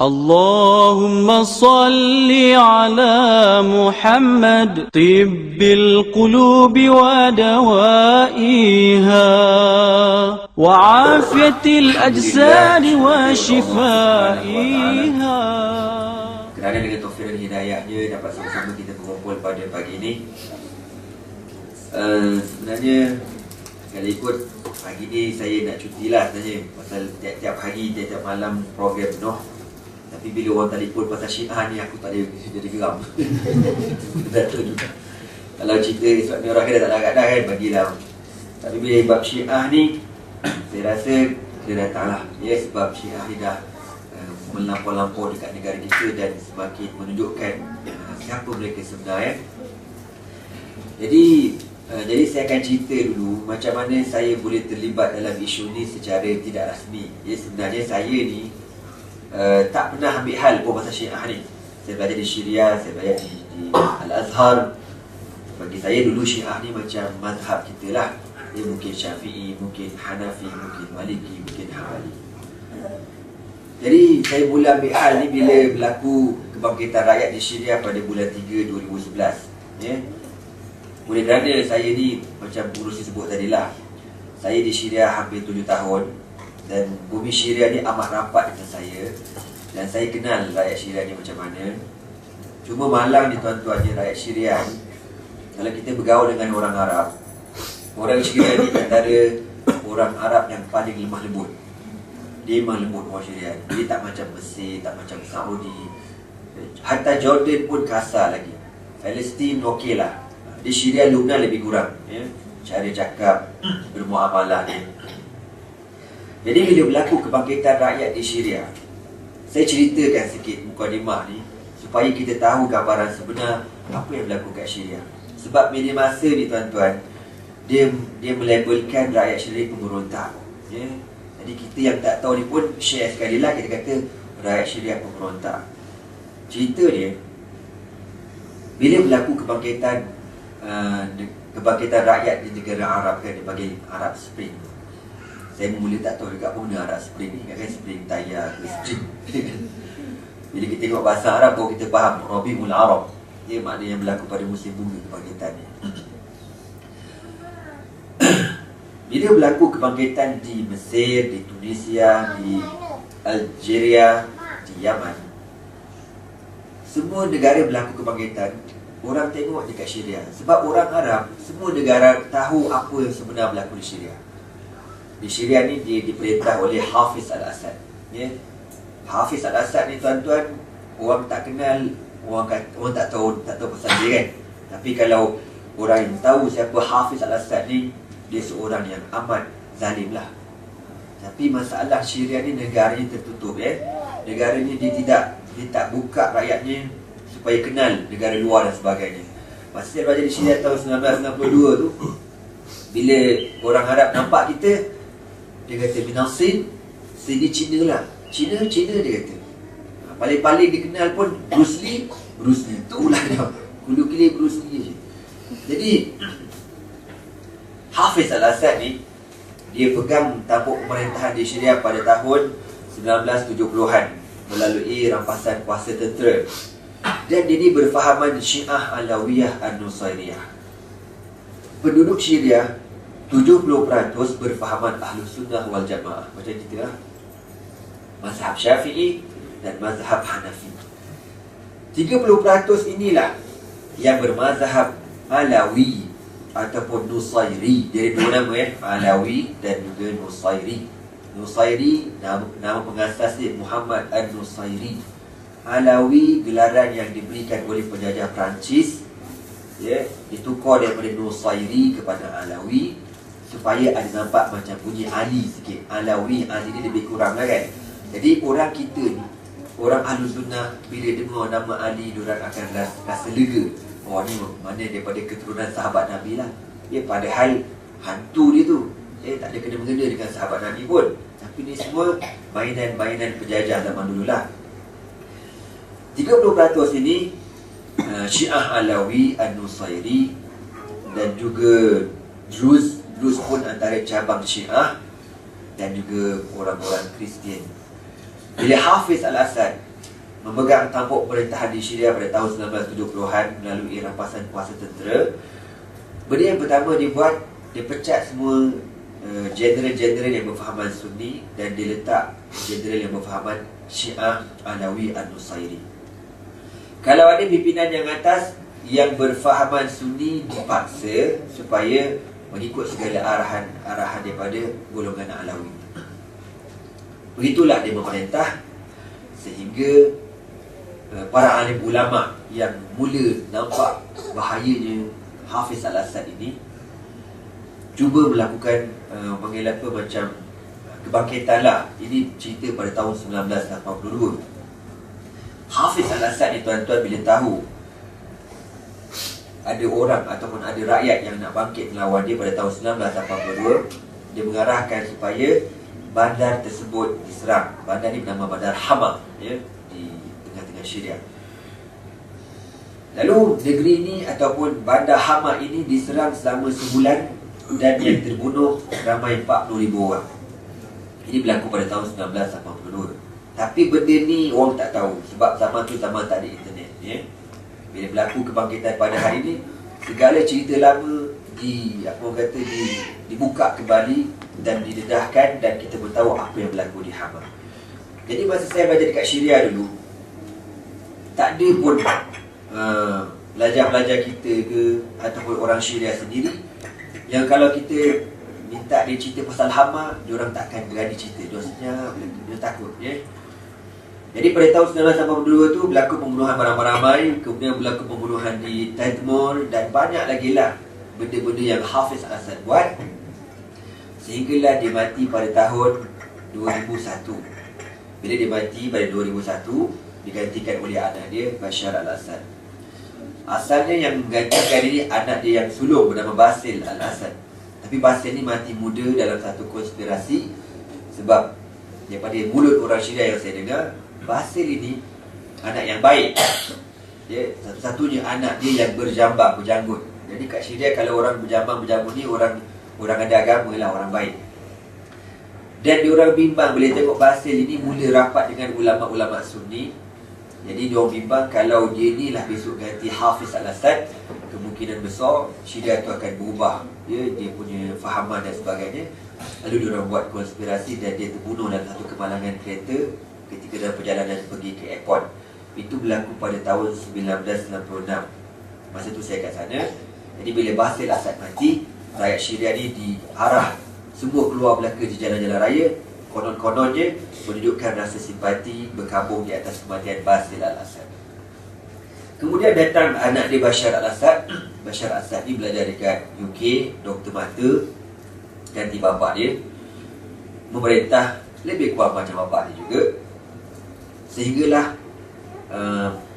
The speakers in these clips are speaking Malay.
اللهم صل على محمد طب القلوب ودوائها وعافية الأجساد وشفائها. Kerana dengan taufik dan hidayahnya dapat sama-sama kita berkumpul pada pagi ini. Sebenarnya kalau ikut pagi ni saya nak cuti lah sebenarnya, pasal tiap-tiap hari, tiap-tiap malam program penuh. Tapi bila orang telefon pasal Syiah ni, aku tak ada jadi geram. Betul juga. Kalau cerita Islam ni orang kata tak nak dah kan, bagilah. Tapi bila bab Syiah ni, saya rasa dia datanglah. Ya, sebab Syiah ni dah melampau-lampau dekat negara kita dan semakin menunjukkan siapa mereka sebenarnya. Jadi saya akan cerita dulu macam mana saya boleh terlibat dalam isu ni secara tidak rasmi. Ya, sebenarnya saya ni tak pernah ambil hal pun pasal Syiah ni. Saya belajar di Syria, saya belajar di Al-Azhar. Bagi saya dulu Syiah ni macam mazhab kita lah. Dia mungkin Syafi'i, mungkin Hanafi, mungkin Maliki, mungkin Hanbali. Jadi saya mula ambil hal ni bila berlaku kebangkitan rakyat di Syria pada bulan 3 2011. Ya. Oleh kerana saya ni macam Burusi sebut tadilah, saya di Syria hampir 7 tahun. Dan bumi Syria ni amat rapat dengan saya. Dan saya kenal rakyat Syria ni macam mana. Cuma malang ni tuan-tuan, rakyat Syria ni, kalau kita bergaul dengan orang Arab, orang Syria ni antara orang Arab yang paling lemah lembut. Dia memang lembut orang Syria ni. Dia tak macam Mesir, tak macam Saudi. Hatta Jordan pun kasar lagi. Palestin okey lah. Di Syria, Lebanon lebih kurang, ya, cara cakap, bermuamalah ni. Jadi bila berlaku kebangkitan rakyat di Syria, saya ceritakan sikit mukadimah ni supaya kita tahu gambaran sebenar apa yang berlaku kat Syria. Sebab media masa ni tuan-tuan, dia melabelkan rakyat Syria pemberontak. Ya? Jadi kita yang tak tahu ni pun share sekali lah, kita kata rakyat Syria pemberontak. Cerita dia, bila berlaku kebangkitan rakyat di negara Arab kan, dipanggil Arab Spring. Saya mula tak tahu juga pun Arab Spring ni kan, Spring Tayar ke Spring. Bila kita tengok bahasa Arab baru kita faham Rabiul Arab. Dia makna yang berlaku pada musim bunga kebangkitan ni. Bila berlaku kebangkitan di Mesir, di Tunisia, di Algeria, di Yaman, semua negara berlaku kebangkitan, orang tengok dekat Syria. Sebab orang Arab, semua negara tahu apa yang sebenar berlaku di Syria. Di Syria ni dia diperintah oleh Hafiz Al-Assad. Ya? Hafiz Al-Assad ni tuan-tuan, orang tak kenal, orang tak tahu pasal dia kan. Tapi kalau orang yang tahu siapa Hafiz Al-Assad ni, dia seorang yang amat zalim lah. Tapi masalah Syria ni, negaranya tertutup, ya. Negara ni dia tak buka rakyatnya supaya kenal negara luar dan sebagainya. Masa saya belajar di Syria tahun 1992 tu, bila orang Arab nampak kita, dia kata Binasin, sini Cina lah. Cina dia kata. Paling-paling dikenal pun Bruce Lee itulah dia. Kulu-kili Bruce Lee je. Jadi Hafiz Al-Assad ni, dia pegang tampuk pemerintahan di Syria pada tahun 1970-an melalui rampasan kuasa tentera. Dan dia ni berfahaman Syiah Alawiyah An-Nusairiyah. Penduduk Syria 70% berfahaman Ahlus Sunnah wal Jamaah. Macam kita lah, mazhab Syafi'i dan mazhab Hanafi. 30% inilah yang bermazhab Alawi ataupun Nusairi. Jadi dua nama ya, Alawi dan juga Nusairi. Nusairi nama pengasas dia Muhammad An-Nusairi. Alawi gelaran yang diberikan oleh penjajah Perancis, ya, ditukar daripada Nusairi kepada Alawi supaya ada nampak macam bunyi Ali sikit. Alawi, Ali ni lebih kurang lah kan. Jadi orang kita ni, orang Ahlus Sunnah, bila dengar nama Ali, diorang akan rasa lega. Oh ni mana daripada keturunan sahabat Nabi lah. Ya, padahal hantu dia tu, tak ada kena-mengena dengan sahabat Nabi pun. Tapi ni semua mainan-mainan penjajah zaman dulu lah. 30% ini Syiah Alawi An-Nusairi dan juga Druz pun antara cabang Syiah. dan juga orang-orang Kristian. Bila Hafiz Al-Assad memegang tampuk pemerintahan di Syria pada tahun 1970-an melalui rampasan kuasa tentera, benda yang pertama dia buat, dia pecat semua jeneral-jeneral yang berfahaman Sunni dan dia letak jeneral yang berfahaman Syiah Alawi An-Nusairi. Kalau ada pimpinan yang atas yang berfahaman Sunni dipaksa supaya mengikut segala arahan daripada golongan Alawi. Begitulah dia memerintah sehingga para alim ulama yang mula nampak bahayanya Hafiz Al-Assad ini cuba melakukan panggil apa macam kebangkitan lah. Ini cerita pada tahun 1982. Hafiz Al-Assad ni tuan-tuan bila tahu ada orang ataupun ada rakyat yang nak bangkit melawan dia pada tahun 1982, dia mengarahkan supaya bandar tersebut diserang. Bandar ni bernama Bandar Hama, ya, di tengah-tengah Syria. Lalu negeri ini ataupun Bandar Hama ini diserang selama sebulan dan yang terbunuh ramai 40,000 orang. Ini berlaku pada tahun 1982. Tapi benda ni orang tak tahu sebab zaman tu zaman tak ada internet, ya. Bila berlaku kebangkitan pada hari ini, segala cerita lama dibuka kembali dan didedahkan dan kita bertahu apa yang berlaku di Hama. Jadi masa saya belajar dekat Syria dulu, tak ada pun pelajar-pelajar kita ke ataupun orang Syria sendiri yang kalau kita minta dia cerita pasal Hama, diorang takkan berani cerita. Diorang senyap, dia takut, ya. Jadi pada tahun 1982 tu berlaku pembunuhan ramai-ramai, kemudian berlaku pembunuhan di Tadmur dan banyak lagi lah benda-benda yang Hafiz Al-Assad buat sehinggalah dia mati pada tahun 2001. Bila dia mati pada 2001, digantikan oleh anak dia Bashar Al-Assad. Asalnya yang menggantikan ini anak dia yang sulung bernama Basil Al-Assad. Tapi Basil ni mati muda dalam satu konspirasi sebab daripada mulut orang Syria yang saya dengar, Basil ini anak yang baik. Dia satu-satunya anak dia yang berjanggut. Jadi kat Syria kalau orang berjambang ni orang ada agama lah, orang baik. Dan diorang bimbang bila tengok Basil ini mula rapat dengan ulama-ulama Sunni. Jadi diorang bimbang kalau dia ni lah besok ganti Hafiz Al-Assad, kemungkinan besar Syria tu akan berubah, ya, dia punya fahaman dan sebagainya. Lalu diorang buat konspirasi dan dia terbunuh dalam satu kemalangan kereta ketika dalam perjalanan pergi ke airport. Itu berlaku pada tahun 1996. Masa tu saya kat sana. Jadi bila Basil Assad mati, rakyat Syria ni diarah semua keluar belaka di jalan-jalan raya. Konon-kononnya menunjukkan rasa simpati berkabung di atas kematian Basil Al-Assad. Kemudian datang anak dia Bashar Al-Assad. Bashar Al-Assad ni belajar dekat UK, doktor mata, ganti bapa dia, memerintah lebih kurang macam bapa dia juga. Sehinggalah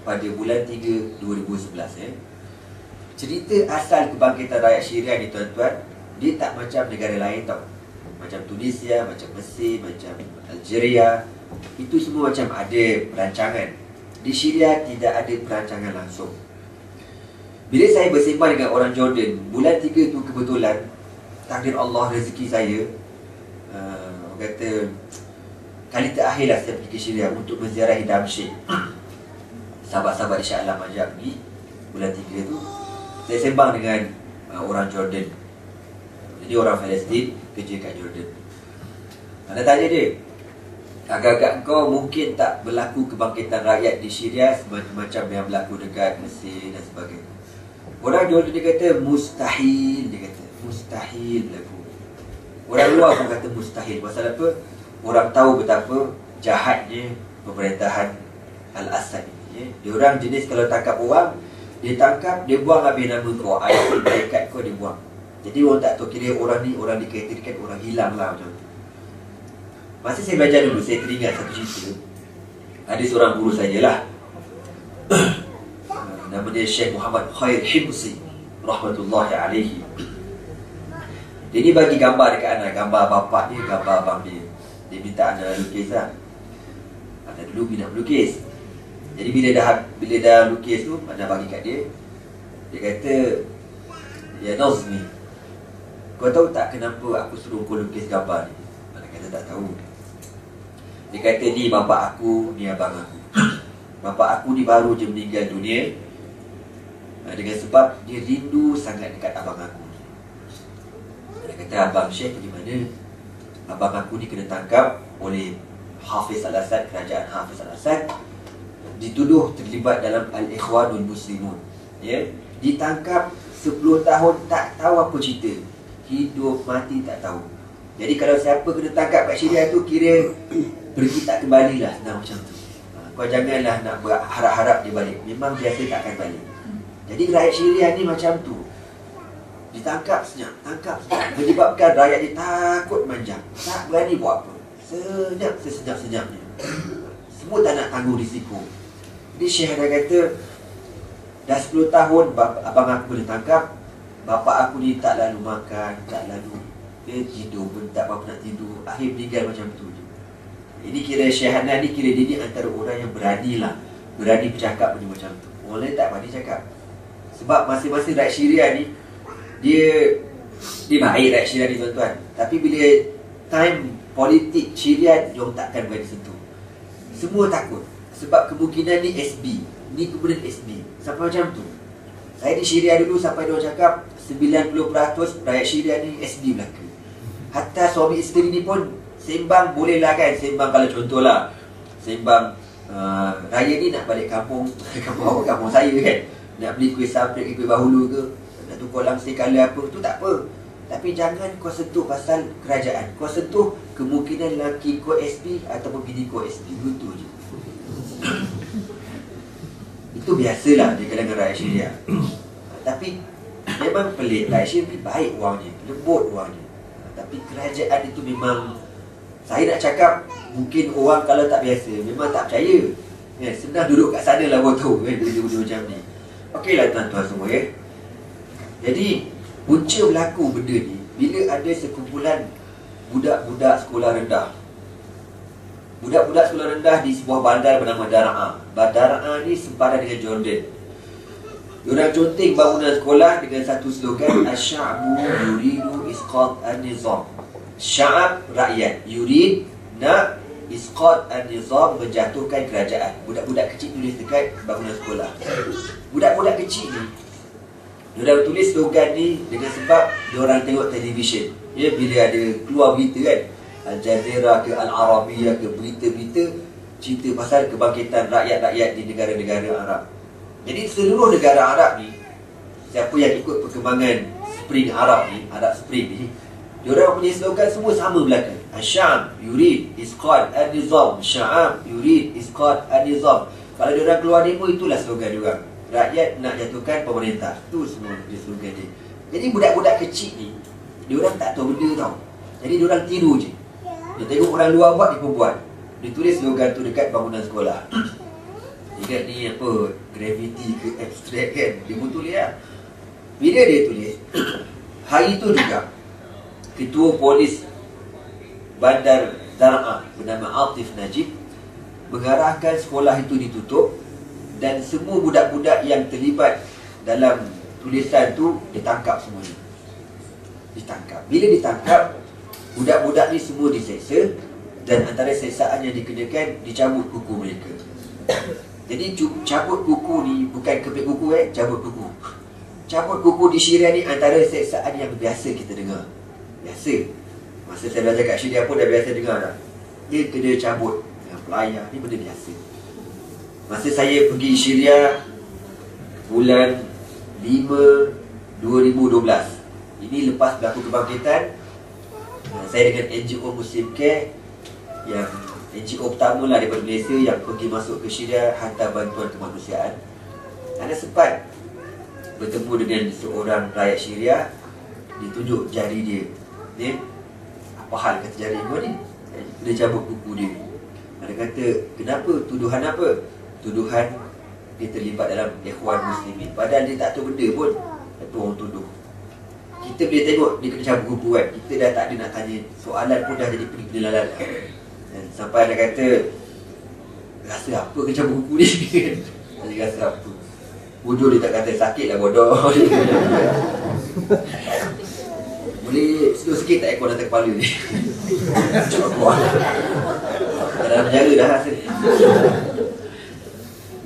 pada bulan 3 2011, ya. Cerita asal kebangkitan rakyat Syria ni tuan-tuan, dia tak macam negara lain tau. Macam Tunisia, macam Mesir, macam Algeria, itu semua macam ada perancangan. Di Syria tidak ada perancangan langsung. Bila saya bersembang dengan orang Jordan, bulan 3 tu kebetulan takdir Allah, rezeki saya, orang kata kali terakhir lah saya pergi ke Syria untuk menziarahi Damsyik. Sahabat-sahabat di Shah Alam ajak pergi bulan 3 tu. Saya sembang dengan orang Jordan. Jadi orang Palestin kerja kat Jordan. Anda tanya dia, agak-agak kau mungkin tak berlaku kebangkitan rakyat di Syria macam yang berlaku dekat Mesir dan sebagainya. Orang Jordan dia kata mustahil, dia kata mustahil berlaku. Orang luar pun kata mustahil. Pasal apa? Orang tahu betapa jahatnya pemerintahan Al-Assad ini, ya. Dia orang jenis kalau tangkap orang, dia tangkap, dia buang habis nama kau, ayat malaikat kau dia buang. Jadi orang tak tahu kira orang ni orang dikaitkan orang hilang lah macam tu. Masa saya belajar dulu, saya teringat satu cerita. Ada seorang guru saya lah, nama dia Syekh Muhammad Khair Himsi rahmatullahi alaihi. Dia ni bagi gambar dekat anak, gambar bapak dia, gambar abang dia. Dia minta anak lukis lah. Anak dulu minat melukis. Jadi bila dah lukis tu, anak bagi kat dia. Dia kata, "Ya Nazmi, kau tahu tak kenapa aku suruh kau lukis gambar ni?" Anak kata tak Dia kata ni bapak aku, ni abang aku. Bapak aku ni baru je meninggal dunia, dengan sebab dia rindu sangat dekat abang aku. Dia kata, abang Syekh pergi mana? Abang aku ni kena tangkap oleh Hafiz Al-Assad, kerajaan Hafiz Al-Assad, dituduh terlibat dalam Al-Ikhwanul Muslimun. Ya, ditangkap 10 tahun, tak tahu apa cerita. Hidup mati tak tahu. Jadi kalau siapa kena tangkap kat Syria tu, kira pergi tak kembalilah, senang macam tu. Kau janganlah nak berharap-harap dia balik. Memang biasa tak akan balik. Jadi rakyat Syria ni macam tu. Ditangkap senyap, tangkap senyap, menyebabkan rakyat dia takut manjang, tak berani buat apa. Senyap sesenyap-senyapnya. Semua tak nak tanggung risiko. Jadi Syekh dah kata, dah 10 tahun abang aku kena tangkap, bapak aku ni tak lalu makan, tak lalu dia tidur pun tak apa nak tidur. Akhir meninggal macam tu je. Ini kira Syekh Hanan ni, kira dia ni antara orang yang berani lah, berani bercakap macam tu. Orang lain tak berani cakap. Sebab masing-masing rakyat Syria ni, dia baik rakyat Syria ni tuan-tuan. Tapi bila time politik Syria, diorang takkan berani sentuh. Semua takut. Sebab kemungkinan ni SB, ni kemudian SB. Sampai macam tu. Saya di Syria dulu sampai diorang cakap 90% rakyat Syria ni SB belaka. Hatta suami isteri ni pun sembang bolehlah kan. Sembang kalau contohlah, sembang raya ni nak balik kampung, kampung saya kan, nak beli kuih samprik, kuih bahulu ke, nak tukar langsir colour apa, tu tak apa. Tapi jangan kau sentuh pasal kerajaan. Kau sentuh kemungkinan lelaki kau SB ataupun bini kau SB. Begitu je. Itu biasalah di kalangan rakyat Syria. Tapi memang pelik, rakyat Syria ni baik orangnya, lembut orangnya. Tapi kerajaan itu memang, saya nak cakap, mungkin orang kalau tak biasa memang tak percaya. Ya, senang duduk kat sana lah kau tahu kan, benda-benda macam ni. Okeylah tuan-tuan semua ya. Jadi punca berlaku benda ni bila ada sekumpulan budak-budak sekolah rendah. Budak-budak sekolah rendah di sebuah bandar bernama Dar'a. Dar'a ni sepadan dengan Jordan. Diorang conteng bangunan sekolah dengan satu slogan, Asy-sya'bu yuridu isqat an-nizam. Sya'ab, rakyat, yurid, nak, isqat an-nizam, menjatuhkan kerajaan. Budak-budak kecil tulis dekat bangunan sekolah. Budak-budak kecil ni, diorang tulis slogan ni dengan sebab diorang tengok televisyen. Ya, bila ada keluar berita kan, Al-Jazeera ke Al-Arabiyah ke, berita-berita cerita pasal kebangkitan rakyat-rakyat di negara-negara Arab. Jadi seluruh negara Arab ni, siapa yang ikut perkembangan Spring Arab ni, Arab Spring ni, diorang punya slogan semua sama belakang. Asyam yurid isqat an-nizam. Sya'ab yurid isqat an-nizam. Kalau diorang keluar demo, itulah slogan diorang. Rakyat nak jatuhkan pemerintah. Itu semua dia slogan dia. Jadi budak-budak kecil ni, diorang tak tahu benda tau. Jadi diorang tiru je. Dia tengok orang luar buat, dia pun buat. Dia tulis slogan tu dekat bangunan sekolah. Ingat ni apa, gravity ke abstract kan, dia pun tulis lah. Bila dia tulis, hari tu juga Ketua Polis Bandar Dar'a bernama Atif Najib mengarahkan sekolah itu ditutup dan semua budak-budak yang terlibat dalam tulisan tu ditangkap semuanya. Ditangkap. Bila ditangkap, budak-budak ni semua diseksa dan antara seksaan yang dikenakan, dicabut kuku mereka. Jadi cabut kuku ni bukan kepit kuku cabut kuku. Cabut kuku di Syria ni antara seksaan yang biasa kita dengar. Biasa. Masa saya belajar kat Syria pun dah biasa dengar dah. Dia kena cabut dengan pelayar, ni benda biasa. Masa saya pergi Syria bulan 5 2012. Ini lepas berlaku kebangkitan, saya dengan NGO Muslim Care, yang NGO pertama lah daripada Malaysia yang pergi masuk ke Syria hantar bantuan kemanusiaan. Anda sempat bertemu dengan seorang rakyat Syria, ditunjuk jari dia. Dia, apa hal kata jari kau ni? Dia cabut kuku dia. Ada kata, kenapa? Tuduhan apa? Tuduhan dia terlibat dalam Ikhwan Muslimin. Padahal dia tak tahu benda pun, tapi orang tuduh. Kita boleh tengok dia kena cabut kuku kan. Kita dah tak ada nak tanya soalan pun, dah jadi penilaian. Dan sampai ada kata, rasa apa ke cabut kuku ni? Dia rasa apa? Bodoh, dia tak kata sakit lah bodoh. Boleh slow sikit tak ekor atas kepala ni? Cuba keluar. dalam penjara dah rasa.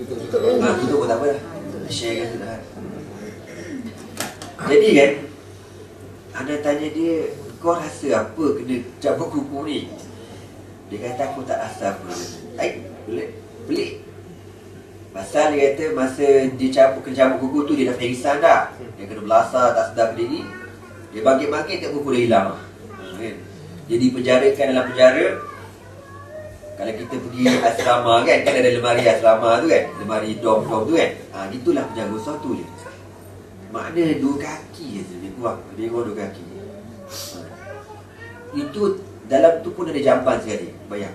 Tutup pun tak apa dah. Share kan tu dah. Jadi kan, Ana tanya dia, kau rasa apa kena cabut kuku ni? Dia kata aku tak rasa apa. Pelik. Pasal dia kata masa dia kena cabut kuku tu dia dah pengsan dah. Dia kena belasah, tak sedar berdiri. Dia bangkit-bangkit tak kuku dah hilang. Kan? Jadi penjarakan dalam penjara. Kalau kita pergi asrama kan ada lemari asrama tu kan, lemari dom-dom tu kan. Gitulah penjaga besar tu je. Makna 2 kaki je dia kurang. Dia kurang 2 kaki. Itu dalam tu pun ada jamban sekali. Bayang.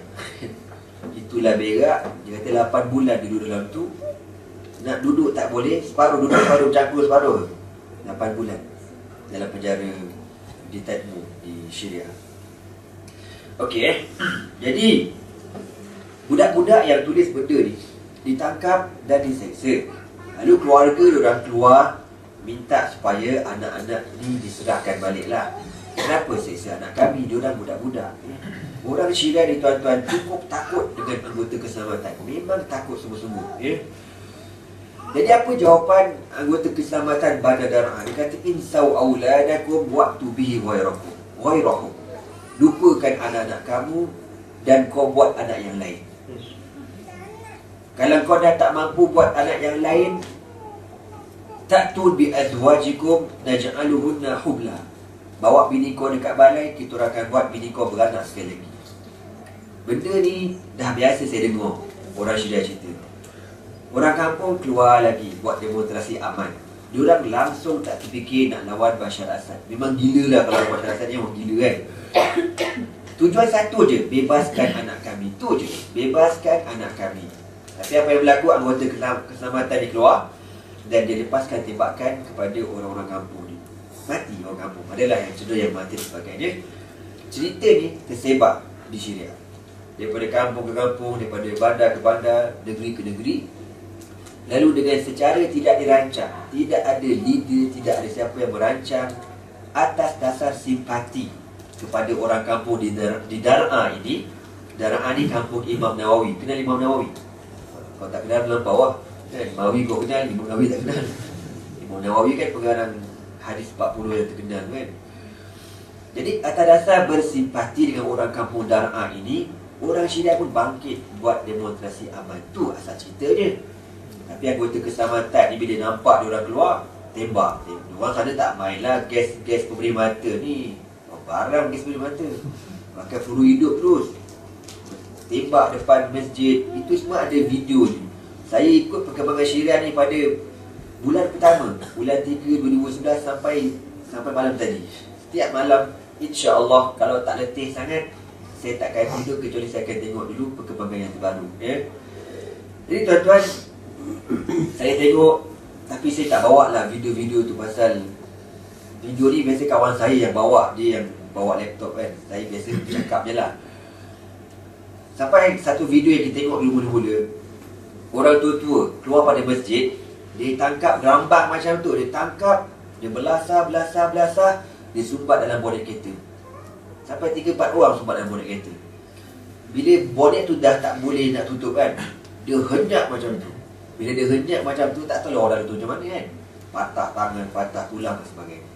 Itulah berak. Dia kata 8 bulan duduk dalam tu. Nak duduk tak boleh. Separuh duduk, separuh bercangkul, separuh. 8 bulan dalam penjara di Tadmur, di Syria. Okey. Jadi budak-budak yang tulis benda ni ditangkap dan diseksa. Lalu keluarga diorang keluar minta supaya anak-anak ni diserahkan baliklah. Kenapa seksa anak kami? Diorang budak-budak. Orang Syria ni tuan-tuan cukup takut dengan anggota keselamatan. Memang takut sungguh-sungguh. Jadi apa jawapan anggota keselamatan Bandar Dar'ah? Dia kata insau auladakum wa'tu bihi ghairahum. Lupakan anak-anak kamu dan kau buat anak yang lain. Kalau kau dah tak mampu buat anak yang lain, ta'tun bi azwajikum naj'aluhunna hubla. Bawa bini kau dekat balai, kita akan buat bini kau beranak sekali lagi. Benda ni dah biasa saya dengar orang Syria cerita. Orang kampung keluar lagi buat demonstrasi aman. Diorang langsung tak terfikir nak lawan Bashar Assad. Memang gila lah kalau Bashar Assad ni orang gila kan. Tujuan satu je, bebaskan anak kami. Tu je, bebaskan anak kami. Tapi apa yang berlaku, anggota keselamatan ni keluar dan dia lepaskan tembakan kepada orang-orang kampung ni. Mati orang kampung. Adalah yang cedera yang mati dan sebagainya. Cerita ni tersebar di Syria. Daripada kampung ke kampung, daripada bandar ke bandar, negeri ke negeri. Lalu dengan secara tidak dirancang, tidak ada leader, tidak ada siapa yang merancang, atas dasar simpati kepada orang kampung di Dar'ah ini. Dar'ah ni kampung Imam Nawawi. Kenal Imam Nawawi? Kalau tak kenal dalam bawah kan, Nawawi kau kenal, Imam Nawawi tak kenal. Imam Nawawi kan pengarang hadis 40 yang terkenal kan. Jadi atas dasar bersimpati dengan orang kampung Dar'ah ini, orang Syria pun bangkit buat demonstrasi aman. Tu asal cerita dia. Tapi anggota keselamatan ni bila nampak dia orang keluar, tembak. Orang sana tak mainlah gas pemberi mata ni. Barang gas pemberi mata. Pakai peluru hidup terus. Tembak depan masjid. Itu semua ada video ni. Saya ikut perkembangan Syria ni pada bulan pertama, bulan 3 2011 sampai malam tadi. Setiap malam insya-Allah kalau tak letih sangat, saya takkan tidur kecuali saya akan tengok dulu perkembangan yang terbaru ya. Jadi tuan-tuan, saya tengok, tapi saya tak bawa lah video-video tu pasal video ni biasa kawan saya yang bawa, dia yang bawa laptop kan. Saya biasa cakap je lah. Sampai satu video yang kita tengok dulu mula-mula, orang tua-tua keluar pada masjid, dia tangkap gerambak macam tu, dia tangkap, dia belasah, dia sumbat dalam bonet kereta. Sampai 3-4 orang sumbat dalam bonet kereta. Bila bonet tu dah tak boleh nak tutup kan, dia henyak macam tu. Bila dia henyak macam tu, tak tahu orang tu macam mana kan. Patah tangan, patah tulang dan sebagainya.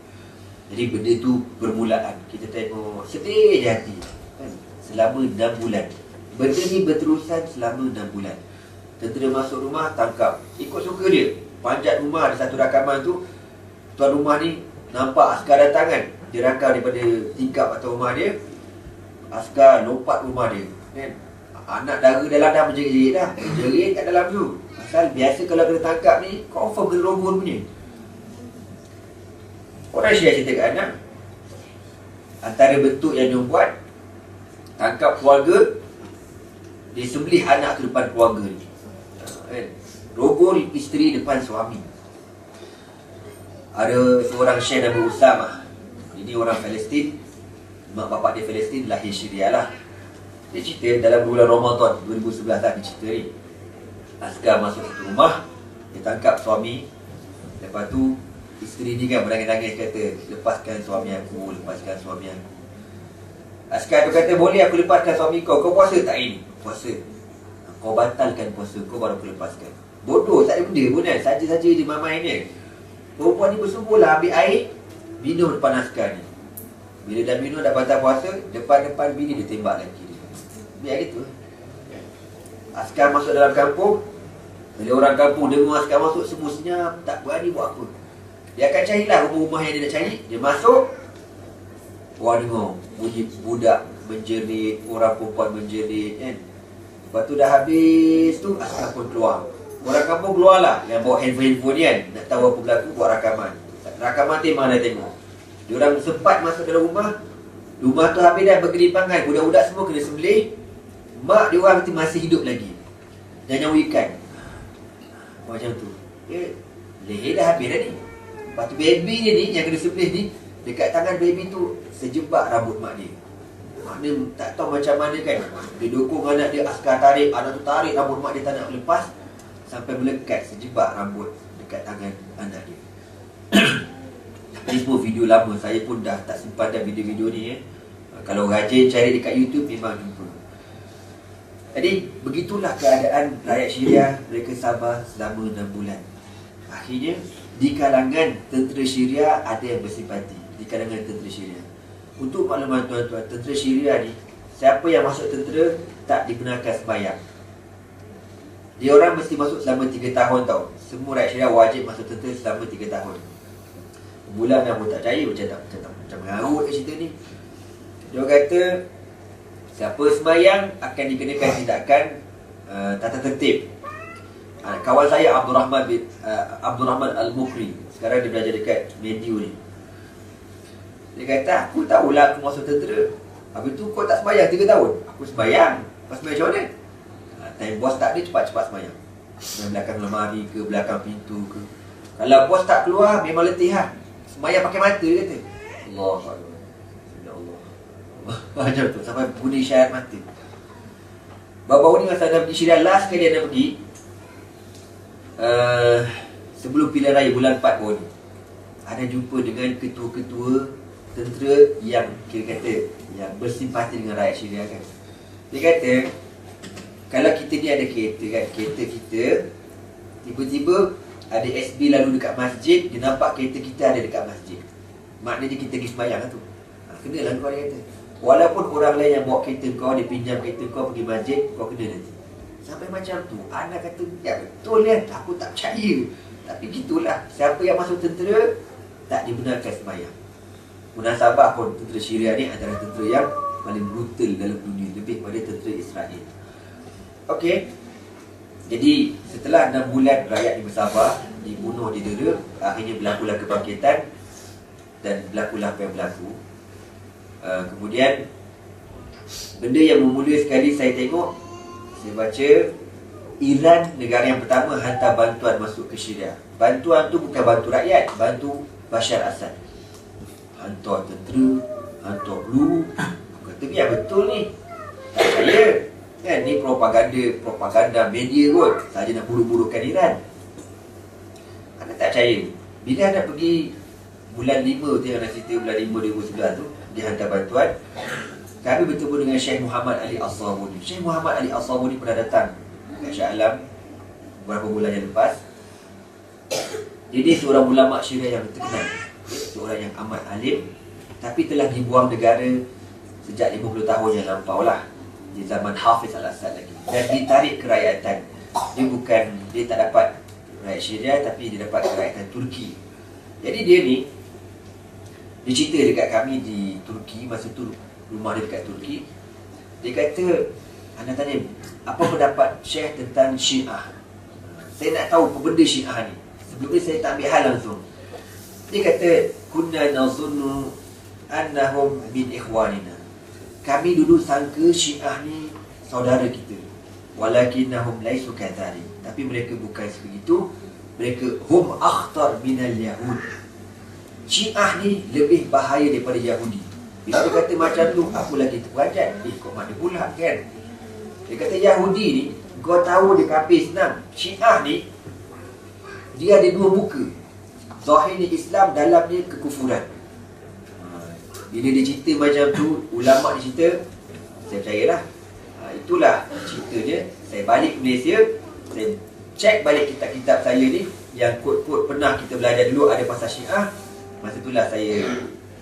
Jadi benda tu bermulaan. Kita tengok sedih je hati kan? Selama 6 bulan. Benda ni berterusan selama 6 bulan. Tentera masuk rumah, tangkap. Ikut suka dia. Panjat rumah, ada satu rakaman tu. Tuan rumah ni nampak askar datang kan. Dia rakam daripada tingkap atau rumah dia. Askar lompat rumah dia kan? Anak dara dalam dah menjerit dah. Menjerit kat dalam tu. Pasal biasa kalau kena tangkap ni, confirm kena rogun punya. Orang Syia cerita kat anak, antara bentuk yang dia buat, tangkap keluarga, disembelih anak ke depan keluarga ni. Rogol isteri depan suami. Ada seorang Syekh nama Usamah. Ini orang Palestin. Mak bapak dia Palestin, lahir Syria lah. Dia cerita dalam bulan Ramadan 2011 lah dia cerita ni. Askar masuk satu rumah, dia tangkap suami. Lepas tu isteri ni kan menangis-nangis kata, lepaskan suami aku, lepaskan suami aku. Askar tu kata, boleh aku lepaskan suami kau puasa tak ini? puasa. Kau batalkan puasa kau baru aku lepaskan. Bodoh, tak ada benda pun kan. Saja-saja je main kan. Perempuan ni bersungguhlah ambil air, minum depan askar ni. Bila dah minum dah batal puasa, depan-depan bini dia tembak lelaki dia. Biar gitu. Askar masuk dalam kampung. Bila orang kampung dengar askar masuk, semua senyap, tak berani buat apa. Dia akan carilah rumah-rumah yang dia nak cari. Dia masuk, orang dengar bunyi budak menjerit, orang perempuan menjerit kan. Lepas tu dah habis tu, askar pun keluar. Orang kampung keluar lah, yang bawa handphone ni kan, nak tahu apa berlaku, buat rakaman. Rakaman memang dah tengok. Diorang sempat masuk dalam rumah. Rumah tu habis dah bergelimpangan, budak-budak semua kena sembelih. Mak diorang tu masih hidup lagi, dan nyawa ikan. Macam tu. Leher dah habis dah ni. Lepas tu baby dia ni, yang kena sembelih ni, dekat tangan baby tu sejebak rambut mak dia. Maknanya tak tahu macam mana kan. Dia dukung anak dia, askar tarik, anak tu tarik rambut mak dia tak nak lepas, sampai melekat sejebak rambut dekat tangan anak dia. Ini semua video lama, saya pun dah tak simpan dah video-video ni Kalau rajin cari dekat YouTube memang jumpa. Jadi begitulah keadaan rakyat Syria. Mereka sabar selama 6 bulan. Akhirnya di kalangan tentera Syria ada yang bersimpati. Di kalangan tentera Syria. Untuk makluman tuan-tuan, tentera Syria ni, siapa yang masuk tentera tak dibenarkan sembahyang. Dia orang mesti masuk selama 3 tahun tau. Semua rakyat Syria wajib masuk tentera selama 3 tahun. Bulan dah pun tak percaya, macam mengarut kat cerita ni. Dia kata siapa sembahyang akan dikenakan tindakan tata tertib. Kawan saya Abdul Rahman Al-Mukri, sekarang dia belajar dekat Mediu ni. Dia kata, aku tahulah aku masuk tentera. Habis tu kau tak sembahyang 3 tahun. Aku sembahyang. Lepas sembahyang macam mana? Time bos tak ada, cepat-cepat sembahyang. Belakang lemari ke, belakang pintu ke. Kalau bos tak keluar, memang letih lah. Sembahyang pakai mata, dia kata. Allah Allah. Macam tu, sampai guna isyarat mata. Baru-baru ni masa anda pergi Syria, last kali anda pergi, sebelum pilihan raya bulan 4 pun, ada jumpa dengan ketua-ketua tentera yang kira kata yang bersimpati dengan rakyat Syria kan. Dia kata, kalau kita ni ada kereta kan, kereta kita tiba-tiba ada SB lalu dekat masjid, dia nampak kereta kita ada dekat masjid, maknanya kita pergi sembahyang lah tu. Kena lah kau, dia kata. Walaupun orang lain yang bawa kereta kau, dia pinjam kereta kau pergi masjid, kau kena nanti. Sampai macam tu. Anak kata, ya betul kan, aku tak percaya. Tapi gitulah, siapa yang masuk tentera tak dibenarkan sembahyang. Munasabah pun tentera Syria ni adalah tentera yang paling brutal dalam dunia, lebih pada tentera Israel. Okey. Jadi setelah 6 bulan rakyat ni bersabar, dibunuh, didera, akhirnya berlakulah kebangkitan dan berlakulah apa yang berlaku. Kemudian benda yang bermula sekali saya tengok, saya baca Iran negara yang pertama hantar bantuan masuk ke Syria. Bantuan tu bukan bantu rakyat, bantu Bashar Assad. Hantar tentera, hantar blue. Kata biar betul ni. Tak percaya kan, ni propaganda media kot, saja nak buruk-burukkan Iran. Anda tak percaya. Bila anda pergi bulan 5 tu, yang anda cerita bulan 5 2011 tu, dia hantar bantuan. Kami bertemu dengan Syekh Muhammad Ali As-Sabuni. Syekh Muhammad Ali As-Sabuni pernah datang ke Shah Alam beberapa bulan yang lepas. Jadi seorang ulama Syria yang terkenal, seorang yang amat alim, tapi telah dibuang negara sejak 50 tahun yang lampau lah, di zaman Hafiz Al-Assad lagi, dan ditarik kerakyatan. Dia tak dapat rakyat Syria, tapi dia dapat kerakyatan Turki. Jadi dia ni, dia cerita dekat kami di Turki, masa tu rumah dia dekat Turki. Dia kata, anda tanya, apa pendapat Syekh tentang Syiah? Saya nak tahu apa benda Syiah ni. Sebelum ni saya tak ambil hal langsung. Dia kata, kunna nazunnu annahum min ikhwanina. Kami dulu sangka Syiah ni saudara kita. Walakinnahum laisu kadzalik. Tapi mereka bukan sebegitu. Mereka hum akhtar minal yahud. Syiah ni lebih bahaya daripada Yahudi. Bila dia kata macam tu, aku lagi terperanjat. Kau mana pula kan? Dia kata Yahudi ni, kau tahu dia kafir senang. Syiah ni, dia ada dua muka. Zahirnya Islam, dalamnya kekufuran. Bila dia cerita macam tu, ulama' dia cerita, saya percayalah. itulah cerita dia. Saya balik ke Malaysia, saya cek balik kitab-kitab saya ni, yang kod-kod pernah kita belajar dulu ada pasal Syiah. Masa itulah saya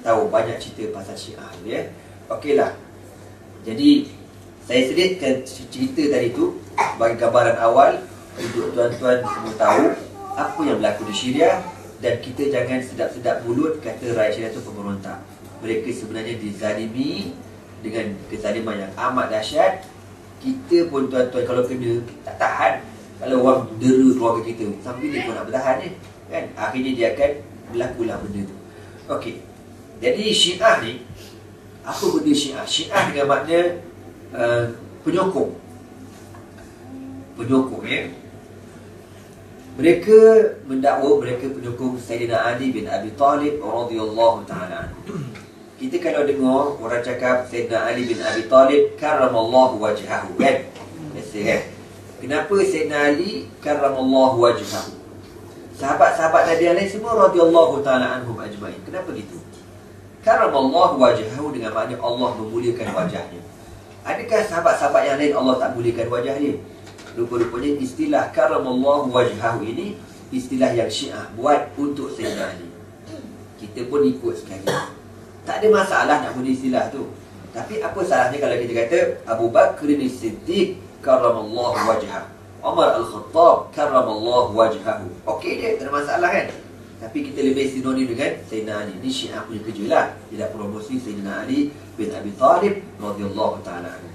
tahu banyak cerita pasal Syiah ya. Okeylah. Jadi saya selitkan cerita tadi tu bagi gambaran awal untuk tuan-tuan semua tahu apa yang berlaku di Syria, dan kita jangan sedap-sedap mulut kata rakyat Syria tu pemberontak. Mereka sebenarnya dizalimi dengan kezaliman yang amat dahsyat. Kita pun tuan-tuan kalau kena tak tahan. Kalau orang dera keluarga kita, sampai bila pun nak bertahan ni kan? Akhirnya dia akan berlakulah benda tu. Okey. Jadi Syiah ni, apa benda Syiah? Syiah dengan makna penyokong. Penyokong ya. Mereka mendakwa mereka penyokong Sayyidina Ali bin Abi Talib radhiyallahu taala anhu. Kita kalau dengar orang cakap Sayyidina Ali bin Abi Talib karramallahu wajhahu kan? Biasa kan? Kenapa Sayyidina Ali karramallahu wajhahu? Sahabat-sahabat Nabi yang lain semua radhiyallahu taala anhum ajmain. Kenapa gitu? Karramallahu wajhahu dengan makna Allah memuliakan wajahnya. Adakah sahabat-sahabat yang lain Allah tak muliakan wajahnya? Rupa-rupanya istilah karramallahu wajhahu ini istilah yang Syiah buat untuk Sayyidina Ali. Kita pun ikut sekali. Tak ada masalah nak guna istilah tu. Tapi apa salahnya kalau kita kata Abu Bakr As-Siddiq karramallahu wajhahu, Umar Al-Khattab karramallahu wajhahu. Okey dia, tak ada masalah kan? Tapi kita lebih sinonim dengan Sayyidina Ali. Ini Syiah punya kerja lah. Dia nak promosi Sayyidina Ali bin Abi Talib radhiyallahu ta'ala anhu.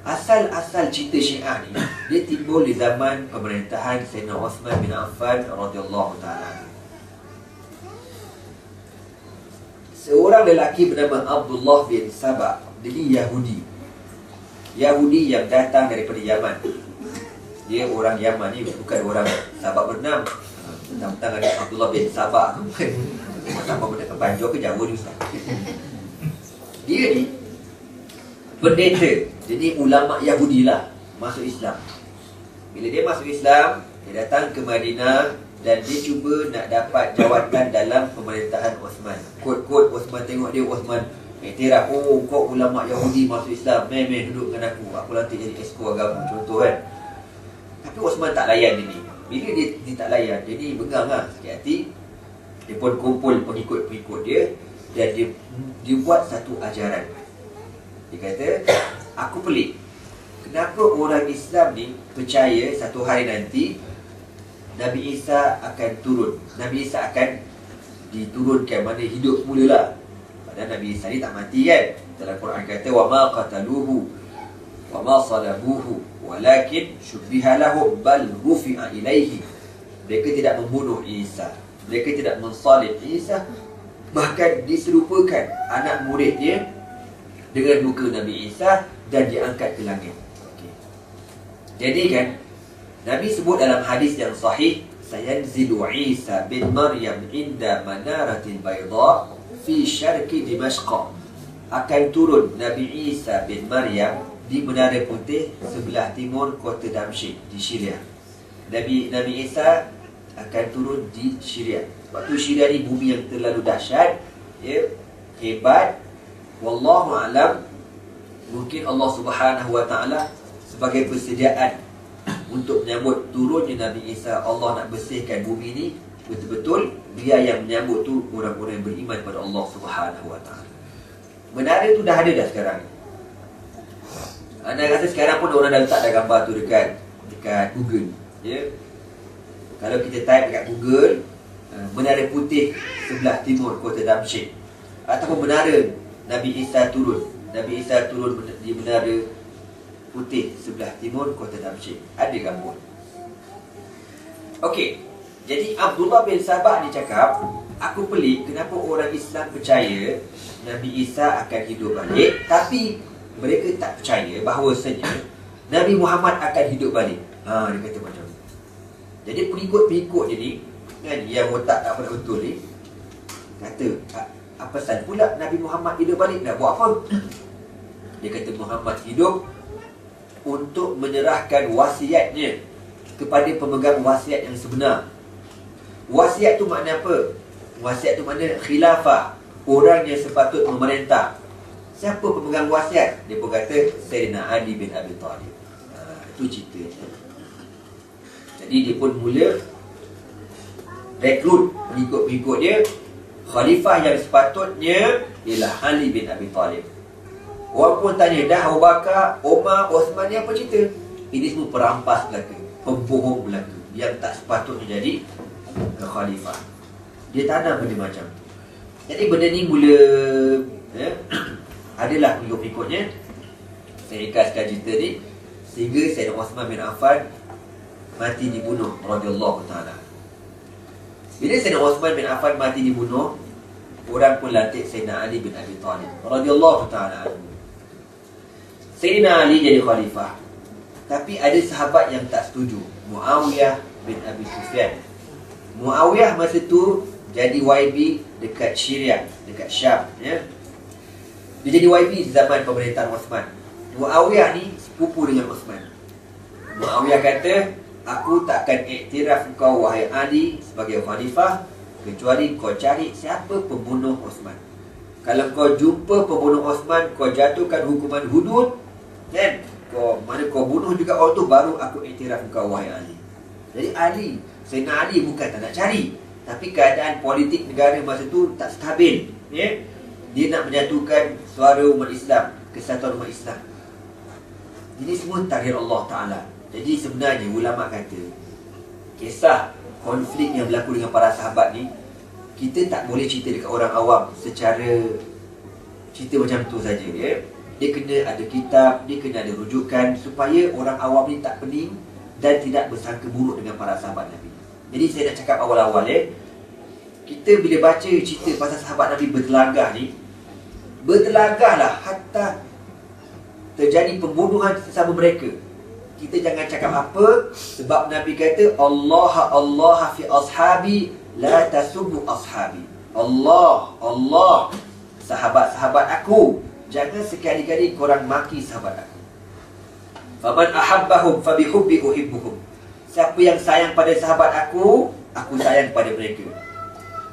Asal-asal cerita Syiah ni, dia timbul di zaman pemerintahan Sayyidina Uthman bin Affan radhiyallahu ta'ala anhu. Seorang lelaki bernama Abdullah bin Sabah. Dia Yahudi. Yahudi yang datang daripada Yaman. Dia orang Yaman ni, bukan orang Sabah bernam. Tentang ada Abdullah bin Sabah tu kan. Sabah benda ke Banjur ke Jawa ni Ustaz. Dia ni pendeta. Jadi ulama Yahudi lah, masuk Islam. Bila dia masuk Islam, dia datang ke Madinah dan dia cuba nak dapat jawatan dalam pemerintahan Osman. Kod-kod Osman, tengok dia Osman iktiraf, oh kau ulama Yahudi masuk Islam, meh duduk dengan aku nanti jadi esko agama, contoh kan. Tapi Osman tak layan dia ni. Bila dia tak layan, dia ni bengang lah sakit hati. Dia pun kumpul pengikut-pengikut dia, dan dia buat satu ajaran. Dia kata, aku pelik, kenapa orang Islam ni percaya satu hari nanti Nabi Isa akan turun. Nabi Isa akan diturunkan, mana hidup semula lah. Padahal Nabi Isa ni tak mati kan. Dalam Quran kata, وَمَا قَتَلُوهُ وَمَا صَلَبُوهُ وَلَكِنْ شُبِّهَ لَهُمْ بَلْ رُفِعَ إِلَيْهِ. Mereka tidak membunuh Isa, mereka tidak mensalib Isa, bahkan diserupakan anak murid dia dengan muka Nabi Isa dan diangkat ke langit. Okay. Jadi kan, Nabi sebut dalam hadis yang sahih, sayanzilu Isa bin Maryam inda manaratil bayda fi syarqi Dimashq. Akan turun Nabi Isa bin Maryam di Menara Putih sebelah timur kota Damsyik di Syria. Nabi Isa akan turun di Syria. Waktu Syria ni bumi yang terlalu dahsyat, ya, hebat. Wallahu alam, mungkin Allah Subhanahu wa taala sebagai persediaan untuk menyambut turunnya Nabi Isa, Allah nak bersihkan bumi ni betul-betul. Dia yang menyambut tu orang-orang yang beriman pada Allah Subhanahu wa taala. Menara tu dah ada dah sekarang. Anda rasa sekarang pun orang dah letak dah gambar tu dekat Google, ya. Kalau kita type dekat Google Menara Putih sebelah timur kota Damsyik, ataupun menara Nabi Isa turun, Nabi Isa turun di Menara Putih sebelah timur kota Damsyik, ada gambar. Okey, jadi Abdullah bin Sabah ni cakap, aku pelik kenapa orang Islam percaya Nabi Isa akan hidup balik, tapi mereka tak percaya bahawasanya Nabi Muhammad akan hidup balik. Dia kata macam tu. Jadi pengikut-pengikut dia ni kan, yang otak tak pernah betul ni, kata, apa pasal pula Nabi Muhammad hidup balik? Nak buat apa? Dia kata Muhammad hidup untuk menyerahkan wasiatnya kepada pemegang wasiat yang sebenar. Wasiat tu makna apa? Wasiat tu makna khilafah, orang yang sepatut memerintah. Siapa pemegang wasiat? Dia pun kata Sayyidina Ali bin Abi Talib. Itu ceritanya. Jadi dia pun mula rekrut pengikut-pengikut dia. Khalifah yang sepatutnya ialah Ali bin Abi Talib. Orang pun tanya, dah Abu Bakar, Umar, Osman ni apa cerita? Ini semua perampas belaka, pembohong belaka, yang tak sepatutnya jadi khalifah. Dia tanam benda macam tu. Jadi benda ni mula adalah pengikut-pengikutnya. Saya ringkaskan cerita ni sehingga Sayyidina Osman bin Affan mati dibunuh radhiyallahu ta'ala. Bila Sayyidina Osman bin Affan mati dibunuh, orang pun lantik Sayyidina Ali bin Abi Talib radhiyallahu ta'ala anhu. Sayyidina Ali jadi khalifah. Tapi ada sahabat yang tak setuju, Muawiyah bin Abi Sufyan. Muawiyah masa tu jadi YB dekat Syria, dekat Syam, ya. Dia jadi YB zaman pemerintahan Osman. Muawiyah ni sepupu dengan Osman. Muawiyah kata, aku takkan iktiraf kau wahai Ali sebagai khalifah kecuali kau cari siapa pembunuh Osman. Kalau kau jumpa pembunuh Osman, kau jatuhkan hukuman hudud, kan? Kau bunuh juga orang tu, baru aku iktiraf kau wahai Ali. Jadi Ali, Sayyidina Ali bukan tak nak cari, tapi keadaan politik negara masa tu tak stabil, ya? Dia nak menyatukan suara umat Islam, kesatuan umat Islam. Ini semua takdir Allah Ta'ala. Jadi sebenarnya ulama kata, kisah konflik yang berlaku dengan para sahabat ni, kita tak boleh cerita dekat orang awam secara cerita macam tu saja, ya? Dia kena ada kitab, dia kena ada rujukan supaya orang awam ni tak pening dan tidak bersangka buruk dengan para sahabat Nabi. Jadi saya nak cakap awal-awal, ya, kita bila baca cerita pasal sahabat Nabi bertelagah ni, bertelagahlah hatta terjadi pembunuhan sesama mereka. Kita jangan cakap apa, sebab Nabi kata Allah fi ashabi la tasubbu ashabi. Allah sahabat-sahabat aku, jangan sekali-kali korang maki sahabat aku. Faman ahabbahum fabihubbi uhibbuhum. Siapa yang sayang pada sahabat aku, aku sayang pada mereka.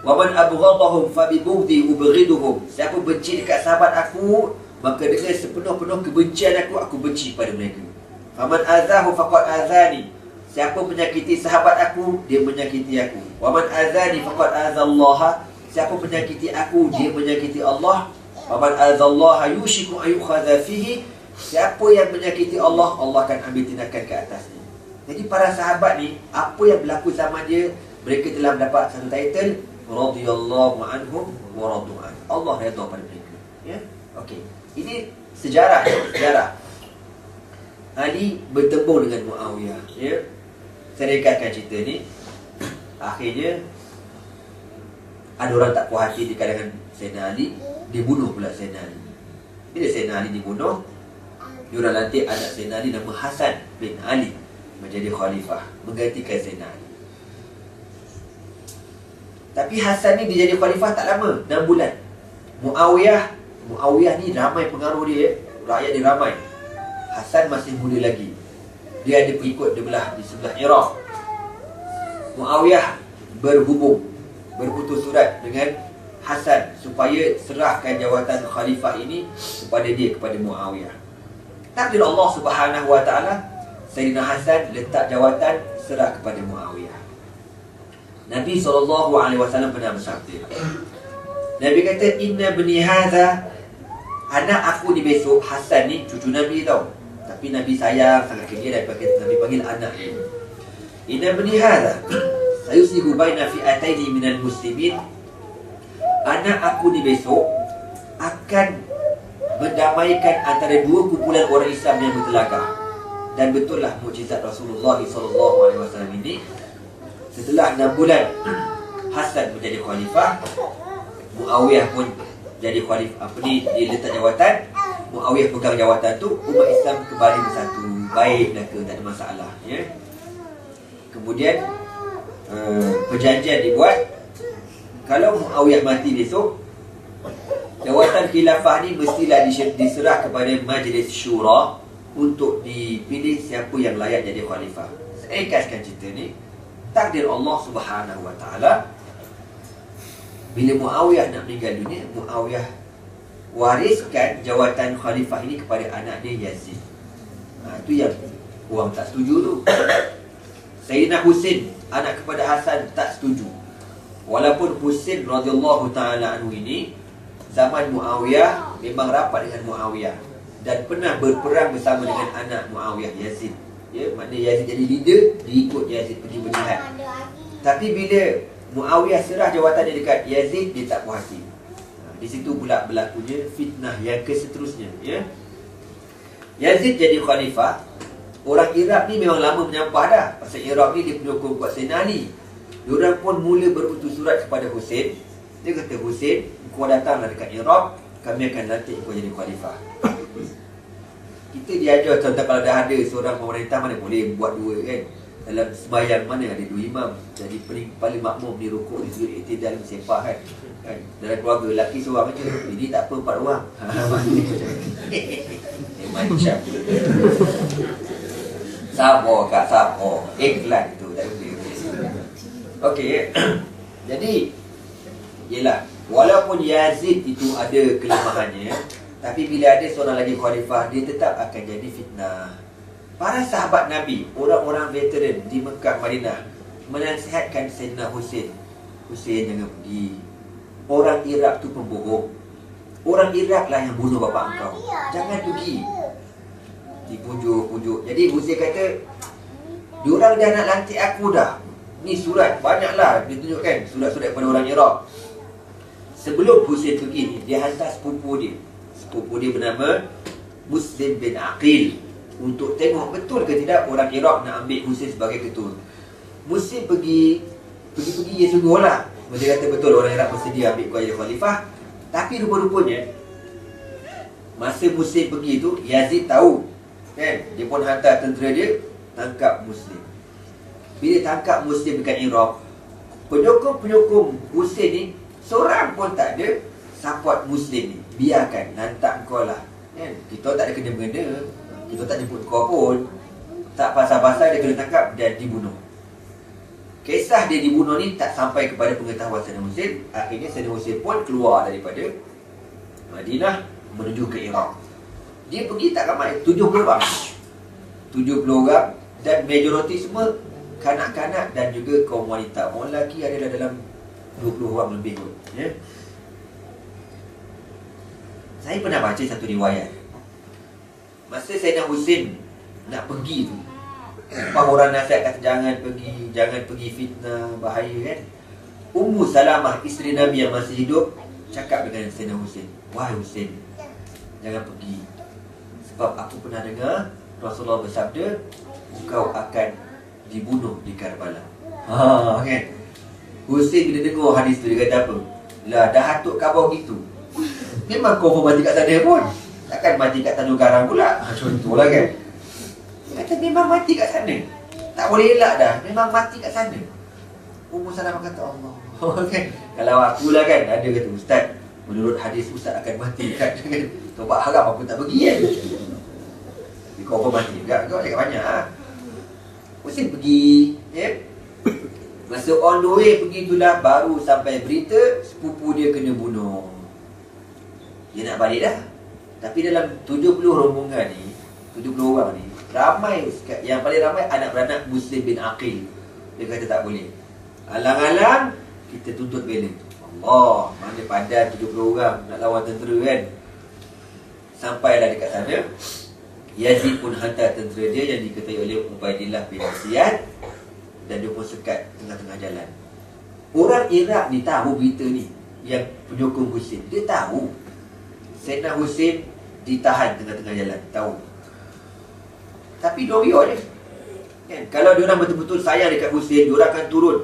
Waman abghadahum fabibughdi ubghiduhum. Siapa benci dekat sahabat aku, maka dengan sepenuh-penuh kebencian aku benci pada mereka. Faman azahu faqad azani. Siapa menyakiti sahabat aku, dia menyakiti aku. Waman azani faqad azallaha. Siapa menyakiti aku, dia menyakiti Allah. Waman azallaha yushiku ayyukhadha fihi. Siapa yang menyakiti Allah, Allah akan ambil tindakan ke atasnya. Jadi para sahabat ni, apa yang berlaku zaman dia, mereka telah mendapat satu title, radhiyallahu anhum wa radu an. Allah redha pada mereka, ya. Okey. Ini sejarah, sejarah Ali bertembung dengan Muawiyah, ya. Saya ringkaskan cerita ni. Akhirnya ada orang tak puas hati di kalangan Sayyidina Ali, dibunuh pula Sayyidina Ali. Bila Sayyidina Ali dibunuh, diorang lantik anak Sayyidina Ali nama Hasan bin Ali menjadi khalifah, menggantikan Sayyidina Ali. Tapi Hasan ni dia jadi khalifah tak lama, 6 bulan. Muawiyah ni ramai pengaruh dia, rakyat dia ramai. Hasan masih muda lagi. Dia ada pengikut di sebelah Iraq. Muawiyah berputus surat dengan Hasan supaya serahkan jawatan khalifah ini kepada Muawiyah. Takdir Allah Subhanahu wa ta'ala, Sayyidina Hasan letak jawatan serah kepada Muawiyah. Nabi SAW pernah bersabda, Nabi kata, inna bani hadha, anak aku ni besok. Hasan ni cucu Nabi tau, tapi Nabi sayang sangat ke dia, Nabi panggil anak dia. Inna bani hadha sayuslihu baina fi'ataini minal muslimin. Anak aku ni besok akan mendamaikan antara dua kumpulan orang Islam yang bertelagah. Dan betul lah mukjizat Rasulullah SAW ini. Setelah 6 bulan Hasan menjadi khalifah, Muawiyah pun jadi khalifah. Dia letak jawatan, Muawiyah pegang jawatan tu, umat Islam kembali bersatu, baik mereka, tak ada masalah, ya. Kemudian perjanjian dibuat, kalau Muawiyah mati besok, jawatan khilafah ni mestilah diserah kepada Majlis Syura untuk dipilih siapa yang layak jadi khalifah. Saya ringkaskan cerita ni. Takdir Allah Subhanahu wa ta'ala, bila Muawiyah nak meninggal dunia, Muawiyah wariskan jawatan khalifah ini kepada anak dia Yazid. Itu yang orang tak setuju tu. Sayyidina Husin, anak kepada Hasan, tak setuju. Walaupun Husin radhiyallahu ta'ala anhu ini zaman Muawiyah memang rapat dengan Muawiyah dan pernah berperang bersama dengan anak Muawiyah, Yazid. Ya, maknanya Yazid jadi leader, diikut Yazid pergi berjihad. Tapi bila Muawiyah serah jawatan dia dekat Yazid, dia tak puas hati. Di situ pula berlakunya fitnah yang keseterusnya, ya. Yazid jadi khalifah. Orang Iraq ni memang lama menyampah dah. Pasal Iraq ni dia penyokong kuat Sayyidina Ali. Diorang pun mula berutus surat kepada Husin. Dia kata, Husin, kau datanglah dekat Iraq, kami akan lantik kau jadi khalifah. Kita diajar contoh kalau dah ada seorang pemerintah, mana boleh buat dua kan. Dalam sembahyang mana ada dua imam. Jadi paling makmum ni rukuk, di sudut iktidal, sepah kan. Dalam keluarga lelaki seorang je, ini tak apa 4 orang. Macam sabar kak, sabar, ikhlas itu tak boleh. Okey. Jadi yelah, walaupun Yazid itu ada kelemahannya, tapi bila ada seorang lagi khalifah, dia tetap akan jadi fitnah. Para sahabat Nabi, orang-orang veteran di Mekah, Madinah, menasihatkan Sayyidina Husin, Husin jangan pergi. Orang Iraq tu pembohong. Orang Iraq lah yang bunuh bapa engkau. Jangan pergi. Dipujuk-pujuk. Jadi Husin kata, diorang dah nak lantik aku dah. Ni surat banyaklah ditunjukkan, surat-surat kepada orang Iraq. Sebelum Husin pergi ni, dia hantar sepupu dia. Sepupu dia bernama Muslim bin Aqil, untuk tengok betul ke tidak orang Iraq nak ambil Husin sebagai ketua. Muslim pergi ya sungguhlah. Dia kata betul orang Iraq bersedia ambil kau jadi khalifah. Tapi rupa-rupanya masa Muslim pergi tu, Yazid tahu kan, dia pun hantar tentera dia tangkap Muslim. Bila tangkap Muslim dekat Iraq, penyokong-penyokong Husin ni seorang pun tak ada support Muslim ni. Biarkan, lantak kau lah kan? Kita tak ada kena-mengena, kita tak jemput kau pun. Tak pasal-pasal dia kena tangkap dan dibunuh. Kisah dia dibunuh ni tak sampai kepada pengetahuan Sayyidina Husin. Akhirnya Sayyidina Husin pun keluar daripada Madinah menuju ke Iraq. Dia pergi tak ramai, 70 orang. 70 orang dan majoriti semua kanak-kanak dan juga kaum wanita. Orang lelaki adalah dalam 20 orang lebih kot, ya. Saya pernah baca satu riwayat. Masa Sayyidina Husin nak pergi tu, orang nasihat kata jangan pergi fitnah, bahaya kan. Ummu Salamah, isteri Nabi yang masih hidup, cakap dengan Sayyidina Husin, wahai Husin, jangan pergi. Sebab aku pernah dengar Rasulullah bersabda, engkau akan dibunuh di Karbala. Kan. Husin bila dengar hadis tu, dia kata apa? Lah dah hatuk khabar gitu, memang kau mati kat sana pun, takkan mati kat Tanjung Karang pula. Contohlah kan. Dia kata memang mati kat sana, tak boleh elak dah, memang mati kat sana. Ummu Salamah kata, Allah. Okay. Kalau akulah kan, ada kata, Ustaz, menurut hadis Ustaz akan mati kan. Kau buat harap aku tak pergi kan. Kau pun mati juga, kau cakap banyak ha? Husin pergi, ya. Masa on the way pergi itulah baru sampai berita sepupu dia kena bunuh. Dia nak balik dah. Tapi dalam 70 rombongan ni, 70 orang ni, ramai, yang paling ramai anak beranak Muslim bin Aqil. Dia kata tak boleh. Alang-alang kita tuntut bela. Allah, mana padan 70 orang nak lawan tentera kan. Sampailah dekat sana, Yazid pun hantar tentera dia yang diketuai oleh Ubaidillah bin Ziyad, dan dia pun sekat tengah-tengah jalan. Orang Iraq ni tahu berita ni, yang penyokong Husin. Dia tahu Sayyidina Husin ditahan tengah-tengah jalan, tahu. Tapi dia biar je kan? Kalau diorang betul-betul sayang dekat Husin, diorang akan turun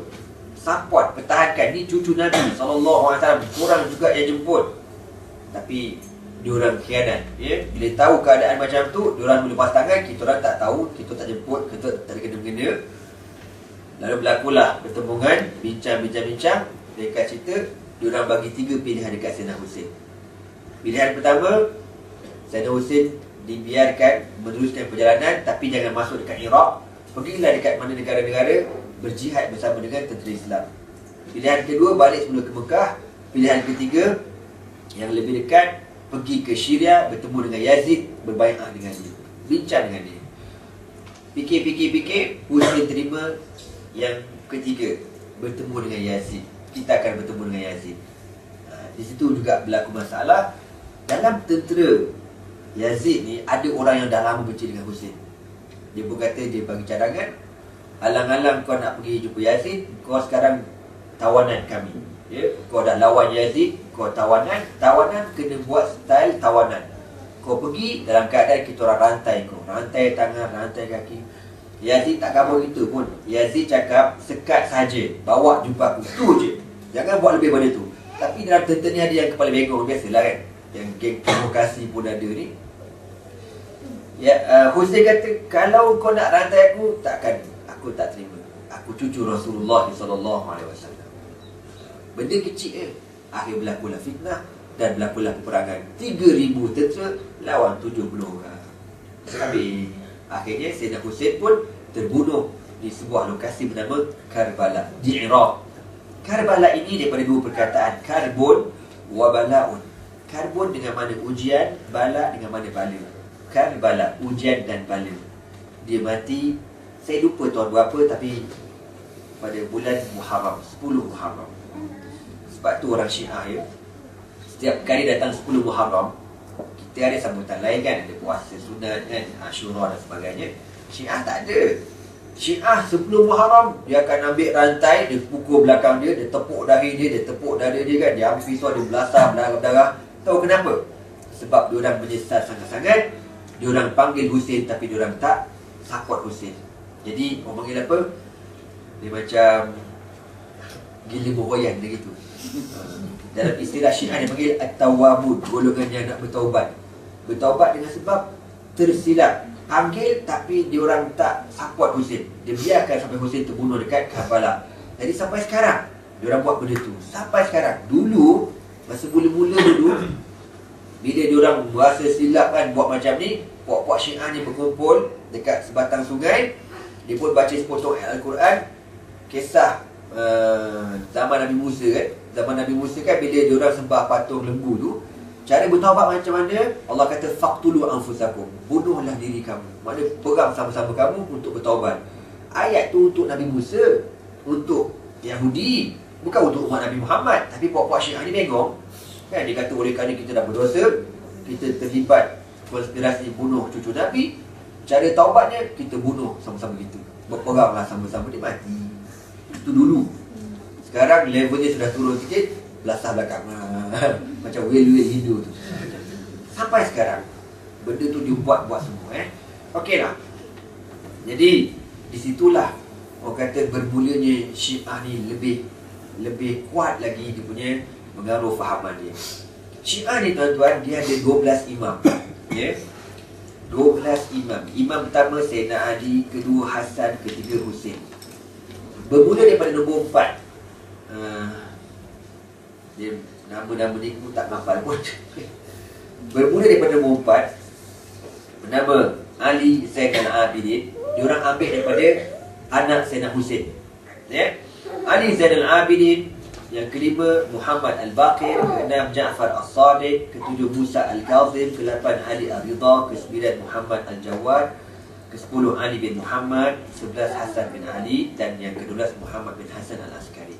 support, pertahankan. Ni cucu Nabi SAW, korang juga yang jemput. Tapi diorang khianat, ya? Bila tahu keadaan macam tu, diorang lepas tangan. Kita orang tak tahu, kita tak jemput, kita tak ada kena-mengena. Lalu berlakulah pertemuan, bincang. Dekat cerita, diorang bagi 3 pilihan dekat Sayyidina Husin. Pilihan pertama, Sayyidina Husin dibiarkan meneruskan perjalanan, tapi jangan masuk dekat Iraq. Pergilah dekat mana negara-negara, berjihad bersama dengan tentera Islam. Pilihan kedua, balik semula ke Mekah. Pilihan ketiga, yang lebih dekat, pergi ke Syria, bertemu dengan Yazid, berbai'ah dengan dia, bincang dengan dia. Fikir, Husain terima yang ketiga, bertemu dengan Yazid. Kita akan bertemu dengan Yazid. Di situ juga berlaku masalah. Dalam tentera Yazid ni ada orang yang dah lama benci dengan Husain. Dia pun kata, dia bagi cadangan, alang-alang kau nak pergi jumpa Yazid, kau sekarang tawanan kami. Ya, kau dah lawan Yazid, kau tawanan. Tawanan kena buat style tawanan. Kau pergi dalam keadaan kita orang rantai kau, rantai tangan, rantai kaki. Yazid tak khabar itu pun. Yazid cakap, sekat saja, bawa jumpa aku, tu je. Jangan buat lebih daripada tu. Tapi dalam tentera ni ada yang kepala bengong, biasalah kan, yang geng provokasi pun ada ni. Ya, Husain kata, kalau kau nak rantai aku, aku tak terima. Aku cucu Rasulullah SAW. Benda kecil akhir berlakulah fitnah dan berlakulah peperangan. 3,000 tentera lawan 70 orang. Habis. Akhirnya Sayyidina Husain pun terbunuh di sebuah lokasi bernama Karbala di Iraq. Karbala ini daripada dua perkataan, karbun wa bala'un. Karbun dengan mana ujian, bala dengan mana bala. Karbala, ujian dan bala. Dia mati, saya lupa tahun berapa, tapi pada bulan Muharram, 10 Muharram. Sebab tu orang Syiah ya, setiap kali datang 10 Muharram, kita ada sambutan lain kan, ada puasa sunat kan, Ashura dan sebagainya. Syiah tak ada. Syiah 10 Muharram, dia akan ambil rantai, dia pukul belakang dia, dia tepuk dahi dia, dia tepuk dada dia kan, dia ambil pisau, dia belasah berdarah. Tahu kenapa? Sebab diorang menyesal sangat-sangat. Diorang panggil Husain tapi diorang tak support Husain. Jadi orang panggil apa? Dia macam gila berhoyan dia gitu. Dalam istilah Syiah dia panggil at-tawwabun, golongan yang nak bertaubat. Bertaubat dengan sebab tersilap. Panggil tapi diorang tak support Husain. Dia biarkan sampai Husain terbunuh dekat Karbala. Jadi sampai sekarang diorang buat benda tu. Sampai sekarang. Dulu, masa mula-mula dulu, bila diorang berasa silap kan buat macam ni, puak-puak Syiah ni berkumpul dekat sebatang sungai. Dia pun baca sepotong ayat Al-Quran, kisah zaman Nabi Musa kan. Zaman Nabi Musa kan, bila diorang sembah patung lembu tu, cara bertaubat macam mana? Allah kata, faqtulu anfusakum, bunuhlah diri kamu. Maknanya perang sama-sama kamu untuk bertaubat. Ayat tu untuk Nabi Musa, untuk Yahudi, bukan untuk umat Nabi Muhammad. Tapi puak-puak Syiah ni bengong kan, dia kata oleh kerana kita dah berdosa, kita terlibat konspirasi bunuh cucu Nabi, cara taubatnya kita bunuh sama-sama kita, berperanglah sama-sama, dia mati. Itu dulu. Sekarang levelnya sudah turun sikit, belasah belakang macam will-will Hindu tu. Sampai sekarang benda tu dibuat-buat semua Okey lah. Jadi disitulah orang kata bermulanya Syiah ni lebih kuat lagi dia punya pengaruh fahaman dia. Syiah ni tuan-tuan, dia ada 12 imam. Ya. 12 imam. Imam pertama Sayyidina Ali, kedua Hasan, ketiga Husain. Bermula daripada nombor 4. Dia nama-nama ni pun tak hafal pun. Bermula daripada nombor 4, bernama Ali Zainal Abidin. Diorang ambil daripada anak Sayyidina Husain. Ya. Ali Zainal Abidin. Yang kelima Muhammad Al-Baqir. Keenam Ja'far As-Sadiq. Ketujuh Musa Al-Kazim. Ke-8 Ali Ar-Ridha. Ke-9 Muhammad Al-Jawad. Ke-10 Ali bin Muhammad. 11 Hasan bin Ali. Dan yang ke-12 Muhammad bin Hasan Al-Askari.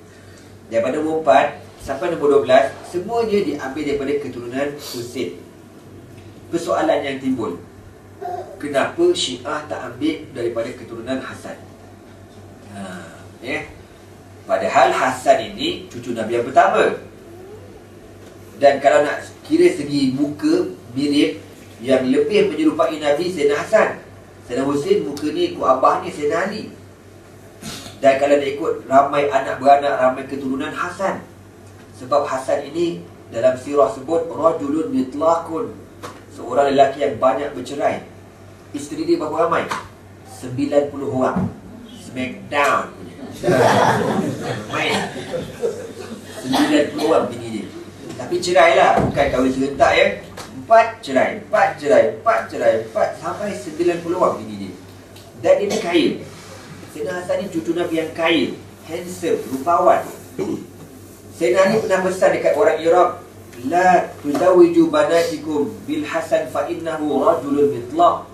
Daripada nombor 4 sampai nombor 12, semuanya diambil daripada keturunan Husain. Persoalan yang timbul, kenapa Syiah tak ambil daripada keturunan Hasan? Padahal Hasan ini cucu Nabi yang pertama. Dan kalau nak kira segi muka mirip, yang lebih menyerupai Nabi Sayyidina Hasan. Sayyidina Husain muka ni ikut abah ni Sayyidina Ali. Dan kalau nak ikut ramai anak beranak, ramai keturunan Hasan. Sebab Hasan ini dalam sirah sebut rajulun mitlaqun, seorang lelaki yang banyak bercerai. Isteri dia berapa ramai? 90 orang. Smackdown punya. Main 90 orang bini dia. Tapi cerai lah, bukan kahwin serentak ya. 4 cerai, 4 cerai, 4 cerai, 4 sampai 90 orang bini dia. Dan dia kaya. Sayyidina Hasan ni cucu Nabi yang kaya, handsome, rupawan. Sayyidina Ali pernah pesan dekat orang Iraq, la tuzawiju banatikum bil Hasan fa innahu rajulun mitlaq.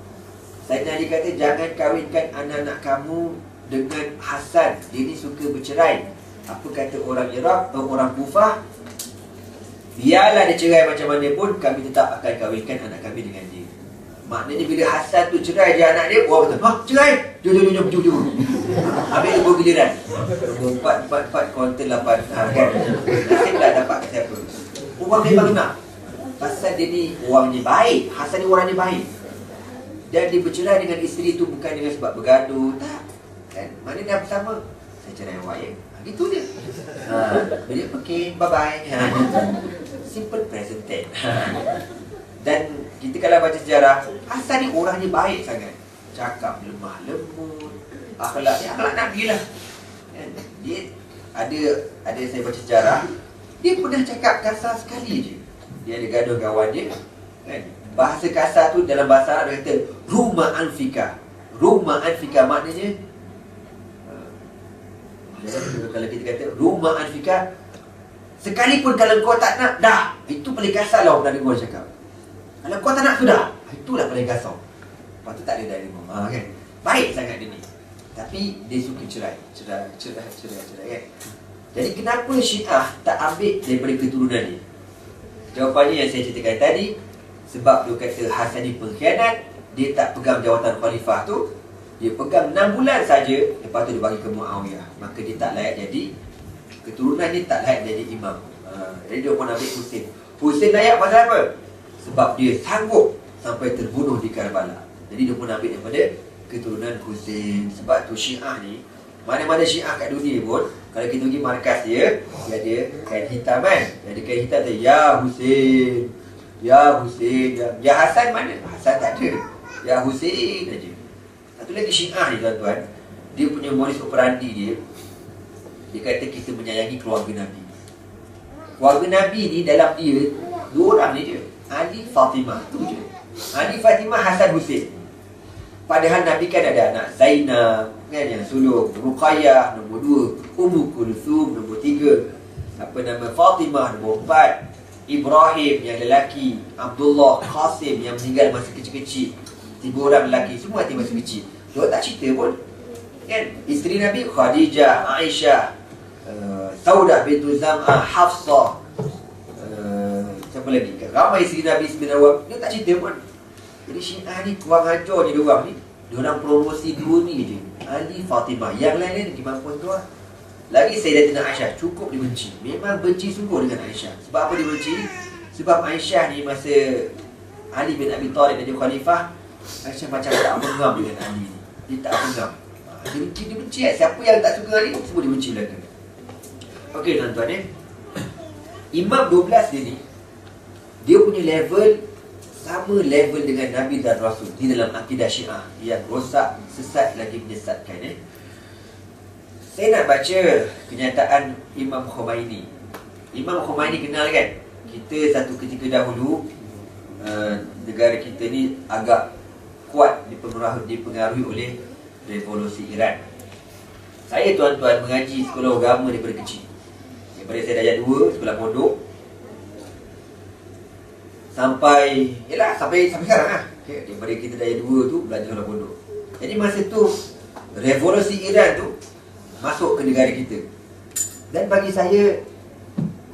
Sayyidina Ali kata, jangan kahwinkan anak-anak kamu dengan Hasan, dia ni suka bercerai. Apa kata orang Iraq, orang Kufah? Biarlah dia cerai macam mana pun, kami tetap akan kahwinkan anak kami dengan dia. Maknanya bila Hasan tu cerai je anak dia, orang kata, cerai! Jom. Habis nombor giliran. Nombor 4, konten 8. Kan? Nasiblah dapat ke siapa. Orang memang nak. Pasal dia ni orangnya baik. Hasan ni orangnya baik. Dan dia bercerai dengan isteri tu bukan dengan sebab bergaduh. Tak. Kan? Mana dah bersama? Saya cerai awak ya. Gitu je. Jadi okay, bye-bye. Simple present tense. Dan kita kalau baca sejarah, Hasan ni orangnya baik sangat. Cakap lemah lembut, akhlaknya akhlak Nabi lah. Dia ada saya baca sejarah, dia pernah cakap kasar sekali je. Dia ada gaduh kawan dia, kan? Bahasa kasar tu dalam bahasa Arab dia kata rumah anfika. Rumah anfika maknanya kalau kita kata rumah anfika, sekalipun kalau kau tak nak, dah. Itu paling kasar lah orang dengar cakap. Kalau kau tak nak, sudah. Itulah paling kasar. Lepas tu tak ada dari rumah, kan? Baik sangat dia ni. Tapi dia suka cerai kan? Jadi kenapa Syiah tak ambil daripada keturunan dia? Jawapannya yang saya ceritakan tadi, sebab dia kata Hasan ni pengkhianat. Dia tak pegang jawatan khalifah tu. Dia pegang 6 bulan saja, lepas tu dia bagi ke Muawiyah. Maka dia tak layak jadi, keturunan dia tak layak jadi imam. Jadi dia pun ambil Husain. Husain layak pasal apa? Sebab dia sanggup sampai terbunuh di Karbala. Jadi dia pun ambil daripada keturunan Husain. Sebab tu Syiah ni, mana-mana Syiah kat dunia pun, kalau kita pergi markas dia ada kain hitam kan? Dia ada kain hitam tu, Ya Husain, Ya Husain, Ya Hasan mana? Hasan tak ada. Ya Husain aja. Satu lagi Syiah ni tuan-tuan, dia punya modus operandi dia, dia kata kita menyayangi keluarga Nabi. Keluarga Nabi ni dalam dia 2 orang ni je, Ali, Fatimah, tu je. Ali, Fatimah, Hasan, Husain. Padahal Nabi kan ada anak Zainab, kan, yang sulung, Ruqayyah, nombor 2, Ummu Kulthum, nombor 3, Fatimah, nombor 4, Ibrahim yang lelaki, Abdullah, Qasim yang meninggal masa kecil-kecil. 3 orang lelaki, semua mati masa kecil. Dia tak cerita pun, kan? Isteri Nabi Khadijah, Aisyah, Saudah bintu Zam'ah, Hafsah, siapa lagi? Ramai isteri Nabi sebenarnya, dia tak cerita pun. Jadi Syiah ni kurang ajar je diorang ni. Diorang promosi 2 ni je, Ali, Fatimah. Yang lain ni mampus tu lah. Lagi Sayyidatina Aisyah, cukup dibenci. Memang benci sungguh dengan Aisyah. Sebab apa dia benci? Sebab Aisyah ni masa Ali bin Abi Thalib jadi khalifah, Aisyah macam tak pengam dengan Ali ni. Dia tak pengam. Dia benci kan? Siapa yang tak suka Ali, semua dia benci belakang. Okey tuan-tuan Imam 12 dia ni, dia punya level sama level dengan Nabi dan Rasul di dalam akidah Syiah yang rosak, sesat lagi menyesatkan. Saya nak baca kenyataan Imam Khomeini. Imam Khomeini kenal kan? Kita satu ketika dahulu negara kita ni agak kuat dipengaruhi oleh revolusi Iran. Saya tuan-tuan mengaji sekolah agama daripada kecil. Daripada saya darjah 2 sekolah pondok sampai sekarang lah. Okay, daripada kita darjah 2 tu belajar sekolah pondok. Jadi masa tu revolusi Iran tu masuk ke negara kita. Dan bagi saya,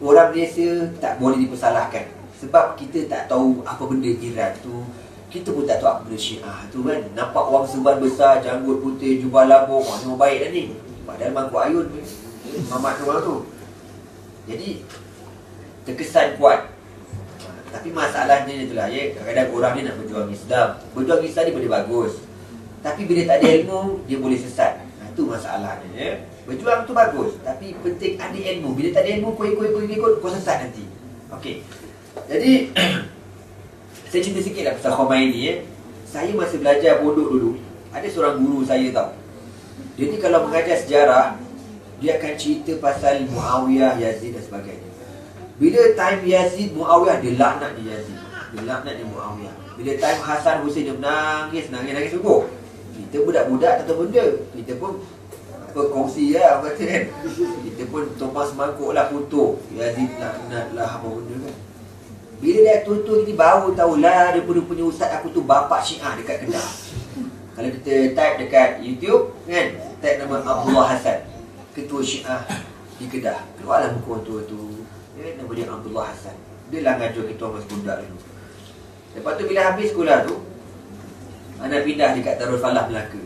orang Malaysia tak boleh dipersalahkan. Sebab kita tak tahu apa benda Iran tu. Kita pun tak tahu apa benda Syiah tu kan. Nampak orang serban besar, janggut putih, jubah labur, semua baik dah ni. Padahal mangkuk ayun Mamat orang tu. Jadi terkesan kuat. Tapi masalahnya itulah ya, kadang-kadang orang ni nak berjuang Islam. Berjuang Islam ni boleh bagus, tapi bila tak ada ilmu, dia boleh sesat. Itu masalahnya ya. Berjuang tu bagus, tapi penting ada ilmu. Bila tak ada ilmu, kau ikut, kau sesat nanti. Okey. Jadi saya cerita sikit lah pasal Khomeini ya. Saya masa belajar pondok dulu, ada seorang guru saya tau. Dia ni kalau mengajar sejarah, dia akan cerita pasal Muawiyah, Yazid dan sebagainya. Bila time Yazid, Muawiyah, dia laknat ni Yazid, dia laknat ni Muawiyah. Bila time Hasan, Husain, dia menangis sungguh. Kita budak-budak tak tahu benda, kita pun apa kongsi lah orang kata kan. Kita pun tumpang semangkuk lah foto. Ya nak lah apa benda kan. Bila dia tutur ni baru tahulah dia punya ustaz aku tu bapa Syiah dekat Kedah. Kalau kita type dekat YouTube kan, type nama Abdullah Hasan, ketua Syiah di Kedah. Keluarlah muka tua tu. Nama dia Abdullah Hasan. Dia lah ngajar kita orang masih budak dulu. Lepas tu bila habis sekolah tu, anak pindah dekat Darul Falah Melaka.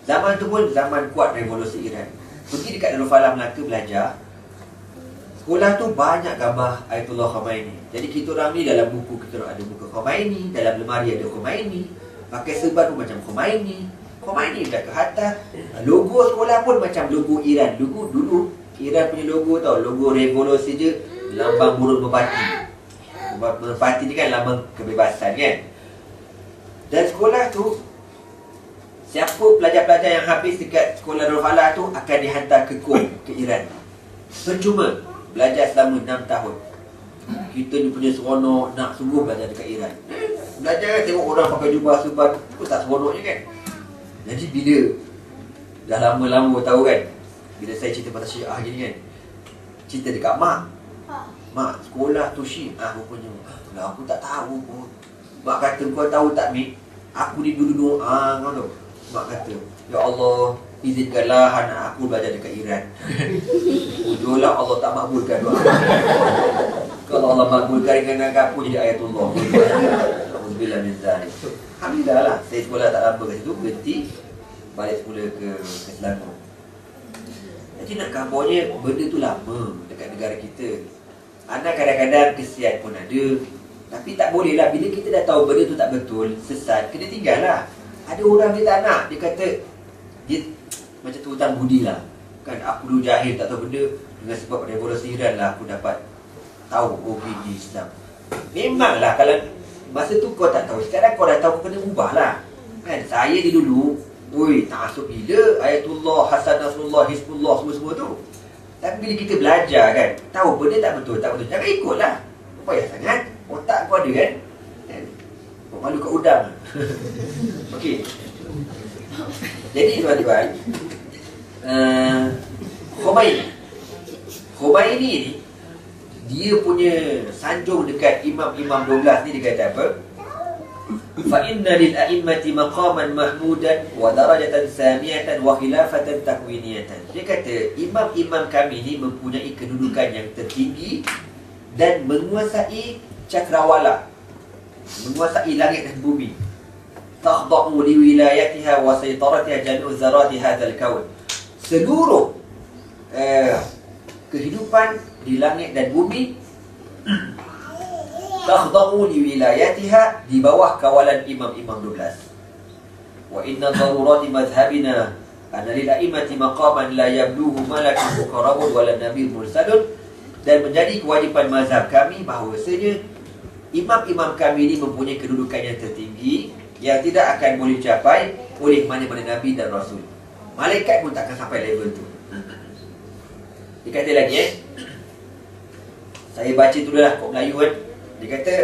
Zaman tu pun zaman kuat revolusi Iran. Pergi dekat Darul Falah Melaka belajar. Sekolah tu banyak gambar Ayatullah Khomeini. Jadi kita orang ni dalam buku kita orang ada muka Khomeini, dalam lemari ada Khomeini, pakai serban pun macam Khomeini. Khomeini dah ke atas. Logo sekolah pun macam logo Iran. Logo dulu Iran punya logo tau, logo revolusi je, lambang burung merpati. Merpati ni kan lambang kebebasan kan. Dan sekolah tu, siapa pelajar-pelajar yang habis dekat sekolah Darul Falah tu akan dihantar ke Qom, ke Iran. Percuma belajar selama 6 tahun. Kita ni punya seronok nak sungguh belajar dekat Iran. Belajar kan tengok orang pakai jubah serban, pun tak seronoknya kan. Jadi bila dah lama-lama tahu kan, bila saya cerita pasal Syiah gini kan, cerita dekat mak. Mak, sekolah tu Syiah rupanya. Lah aku tak tahu pun. Mak kata, kau tahu tak Mik, aku ni dulu doa kau tahu. Mak kata, ya Allah, izinkanlah anak aku belajar dekat Iran. Ujunglah Allah tak makbulkan doa. Kalau Allah makbulkan dengan aku jadi ayatullah. Alhamdulillah min zalik. Alhamdulillah lah. Saya sekolah tak lama kat situ, berhenti balik semula ke Selangor. Jadi nak kabarnya benda tu lama dekat negara kita. Anak kadang-kadang kesian pun ada. Tapi tak boleh lah, bila kita dah tahu benda tu tak betul, sesat, kena tinggal lah. Ada orang dia tak nak, dia kata dia macam tu hutang budi lah. Kan aku dulu jahil tak tahu benda, dengan sebab revolusi Iran lah aku dapat tahu OBD Islam. Memanglah kalau masa tu kau tak tahu, sekarang kau dah tahu, kau kena ubah lah. Kan saya ni dulu, tak masuk gila Ayatullah, Hasan Nasrullah, Hizbullah semua-semua tu. Tapi bila kita belajar kan, tahu benda tak betul, jangan ikutlah. Apa payah sangat, otak kau ada kan. Malu kat udang. Okey. Jadi tuan-tuan, Khomeini ni dia punya sanjung dekat imam-imam 12 ni, dia kata apa? Fa inna lil a'immati maqaman mahmudan wa darajatan samiyatan wa khilafatan takwiniyatan. Dia kata imam-imam kami ni mempunyai kedudukan yang tertinggi dan menguasai cakrawala, menguasai langit dan bumi. Takhda'u li wilayatiha wa saytaratiha jami'u zarati hadzal kaun. Seluruh kehidupan di langit dan bumi takhda'u li wilayatiha, di bawah kawalan imam-imam 12. Wa inna darurati madhhabina anna lil a'immati maqaman la yabluhu malakun muqarrabun wala nabiyyun mursalun. Dan menjadi kewajipan mazhab kami bahawasanya imam-imam kami ini mempunyai kedudukan yang tertinggi yang tidak akan boleh dicapai oleh mana-mana nabi dan rasul. Malaikat pun tak akan sampai level tu. Dia kata lagi saya baca tu dah kok Melayu kan. Dia kata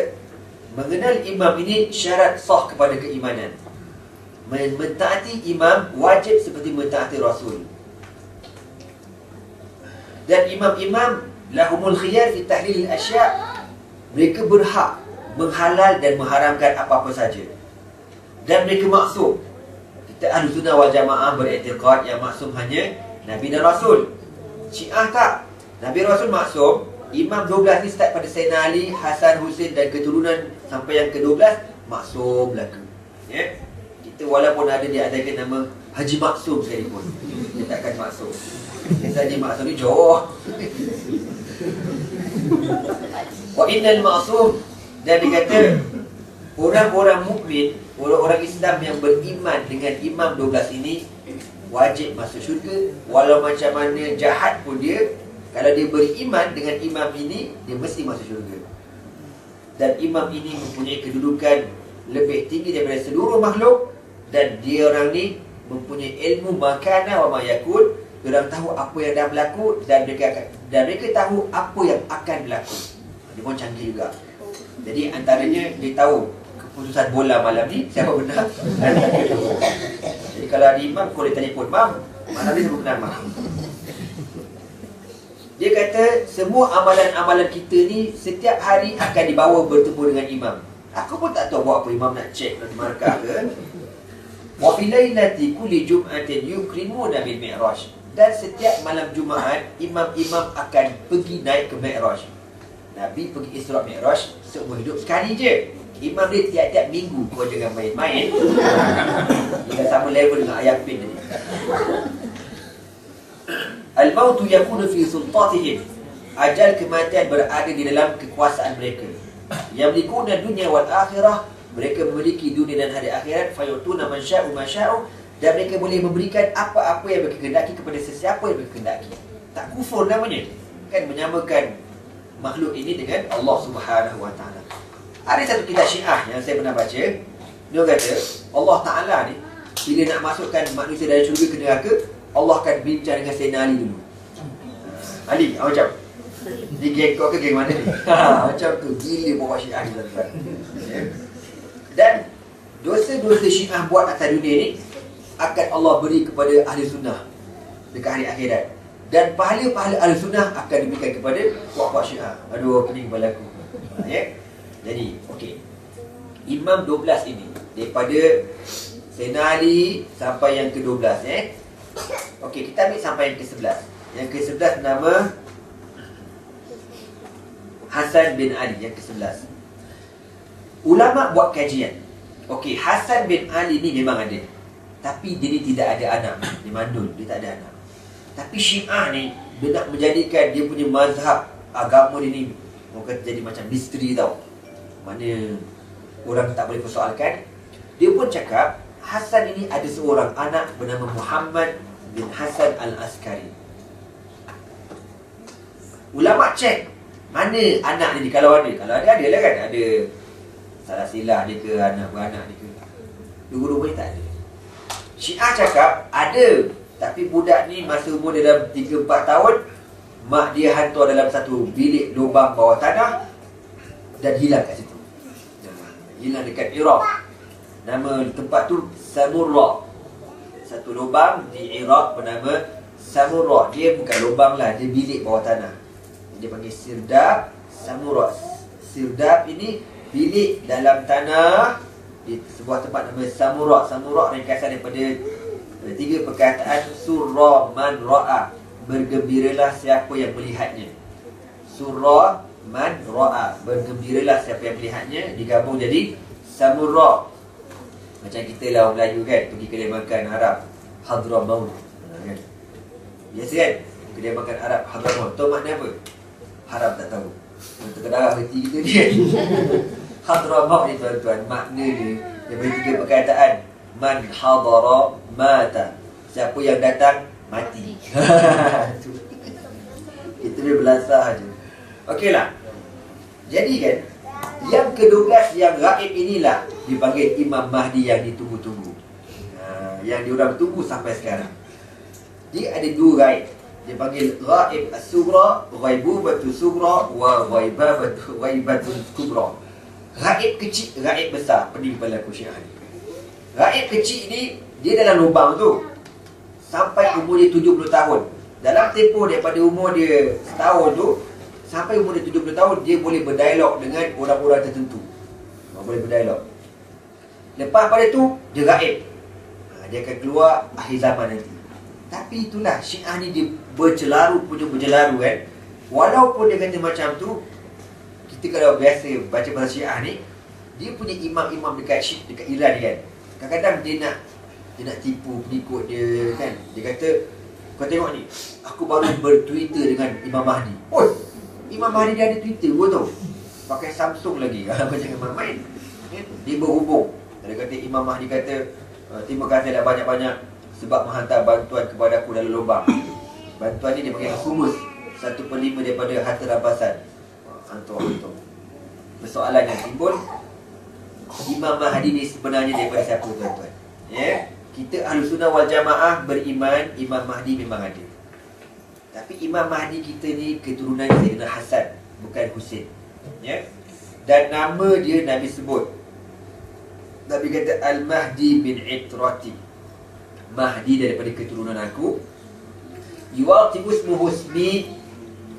mengenal imam ini syarat sah kepada keimanan. Mentaati imam wajib seperti mentaati rasul. Dan imam-imam lahumul khiyar fi tahlil asya', mereka berhak menghalal dan mengharamkan apa-apa saja. Dan mereka maksum. Kita Ahlussunnah wal Jamaah beriktikad yang maksum hanya Nabi dan Rasul. Syiah tak. Nabi Rasul maksum. Imam 12 ni start pada Sayyidina Ali, Hasan, Husin dan keturunan sampai yang ke-12 maksum belaka. Ya. Kita walaupun ada diadakan nama Haji Maksum sekalipun, dia takkan maksum. Haji Maksum ni jauh. Wa innal ma'sum, dan dia kata orang-orang mukmin, orang-orang Islam yang beriman dengan imam 12 ini wajib masuk syurga. Walau macam mana jahat pun dia, kalau dia beriman dengan imam ini, dia mesti masuk syurga. Dan imam ini mempunyai kedudukan lebih tinggi daripada seluruh makhluk. Dan dia orang ni mempunyai ilmu makana wa ma yakun. Dia orang tahu apa yang dah berlaku, dan mereka tahu apa yang akan berlaku. Dia pun canggih juga. Jadi antaranya dia tahu keputusan bola malam ni siapa benar. Jadi kalau ada imam, kau boleh telefon, Mam, mana dia sebut kenal Mam. Dia kata, semua amalan-amalan kita ni setiap hari akan dibawa bertemu dengan imam. Aku pun tak tahu buat apa, imam nak cek nanti markah ke. Wa fi lailati kulli jum'atin yukrimuna bil mi'raj. Dan setiap malam Jumaat, imam-imam akan pergi naik ke Mi'raj. Nabi pergi Isra' Mi'raj seumur hidup sekali je. Imam dia tiap-tiap minggu. Kau jangan main-main. Dia sama level dengan ayat pin tadi. Al-mautu yakunu fi sultatihim. Ajal kematian berada di dalam kekuasaan mereka. Yamlikuna dunya wal akhirah. Mereka memiliki dunia dan hari akhirat. Fayutuna man sya'u ma sya'u. Dan mereka boleh memberikan apa-apa yang mereka kehendaki kepada sesiapa yang mereka kehendaki. Tak kufur namanya. Kan menyamakan makhluk ini dengan Allah Subhanahu wa taala. Ada satu kitab Syiah yang saya pernah baca. Dia kata Allah Taala ni bila nak masukkan manusia dari syurga ke neraka, Allah akan bincang dengan Sayyidina Ali dulu. Ali, macam ni geng kau ke geng mana ni? Macam tu, gila bawa Syiah ni tuan-tuan. Dan dosa-dosa Syiah buat atas dunia ni akan Allah beri kepada ahli sunnah dekat hari akhirat. Dan pahala-pahala ahli sunnah akan diberikan kepada puak-puak Syiah. Aduh, pening kepala aku. Jadi, okey. Imam 12 ini daripada Sayyidina Ali sampai yang ke-12 Okey, kita ambil sampai yang ke-11. Yang ke-11 nama Hasan bin Ali, yang ke-11. Ulama buat kajian. Okey, Hasan bin Ali ni memang ada. Tapi dia ni tidak ada anak. Dia mandul, dia tak ada anak. Tapi Syiah ni, dia nak menjadikan dia punya mazhab agama dia ni, orang kata jadi macam misteri tau. Mana orang tak boleh persoalkan. Dia pun cakap Hasan ini ada seorang anak bernama Muhammad bin Hasan Al-Askari. Ulama cek mana anak ni, kalau ada lah kan, ada salah silah dia ke, anak beranak dia ke. Dua-duanya tak ada. Syiah cakap ada, tapi budak ni masa umur dia dalam 3-4 tahun, mak dia hantar dalam satu bilik lubang bawah tanah dan hilang kat situ. Hilang dekat Iraq. Nama tempat tu Samurra. Satu lubang di Iraq bernama Samurra. Dia bukan lubang lah, dia bilik bawah tanah. Dia panggil Sirdab Samurra. Sirdab ini bilik dalam tanah di sebuah tempat nama Samurra. Samurra ringkasan daripada 3 perkataan surra man ra'a. Bergembiralah siapa yang melihatnya. Surra man ra'a. Bergembiralah siapa yang melihatnya. Digabung jadi Samurra. Macam kita lah orang Melayu kan, pergi kedai makan Arab Hadramaut kan? Biasa kan, kedai makan Arab Hadramaut. Tahu makna apa? Haram tak tahu. Terkedarah hati kita ni kan. Hadramaut ni tuan-tuan, makna dia daripada 3 perkataan. Man hadara mata. Siapa yang datang mati. Itu dia belasah je. Okeylah. Jadi kan, yang ke-12 yang gaib inilah dipanggil Imam Mahdi yang ditunggu-tunggu. Yang diorang tunggu sampai sekarang. Dia ada 2 gaib. Dia panggil Ghaib As-Sughra, Ghaibubatu Sughra wa Ghaibatu Kubra. Gaib kecil, gaib besar. Pening kepala aku Syiah ni. Gaib kecil ni, dia dalam lubang tu sampai umur dia 70 tahun. Dalam tempoh daripada umur dia setahun tu sampai umur dia 70 tahun, dia boleh berdialog dengan orang-orang tertentu. Boleh berdialog. Lepas pada tu, dia gaib. Dia akan keluar akhir zaman nanti. Tapi itulah, Syiah ni dia bercelaru kan. Walaupun dia kata macam tu, kita kalau biasa baca bahasa Syiah ni, dia punya imam-imam dekat Iran kan. Kadang-kadang dia nak tipu pengikut dia kan. Dia kata, kau tengok ni, aku baru bertwitter dengan Imam Mahdi. Oh, Imam Mahdi dia ada Twitter, gua tahu. Pakai Samsung lagi. Kau jangan main-main. Dia berhubung. Dia kata Imam Mahdi kata, terima kasihlah banyak-banyak sebab menghantar bantuan kepada aku dalam lubang. Bantuan ni dia pakai humus 1/5 daripada harta rampasan. Hantar. Persoalan yang timbul, Imam Mahdi ni sebenarnya daripada siapa tuan-tuan? Kita Ahlussunnah wal Jamaah beriman Imam Mahdi memang ada. Tapi Imam Mahdi kita ni keturunan Sayyidina Hasan, bukan Husain. Dan nama dia Nabi sebut. Nabi kata Al-Mahdi bin Itrati. Mahdi daripada keturunan aku. Yuwaqibu ismuhu ismi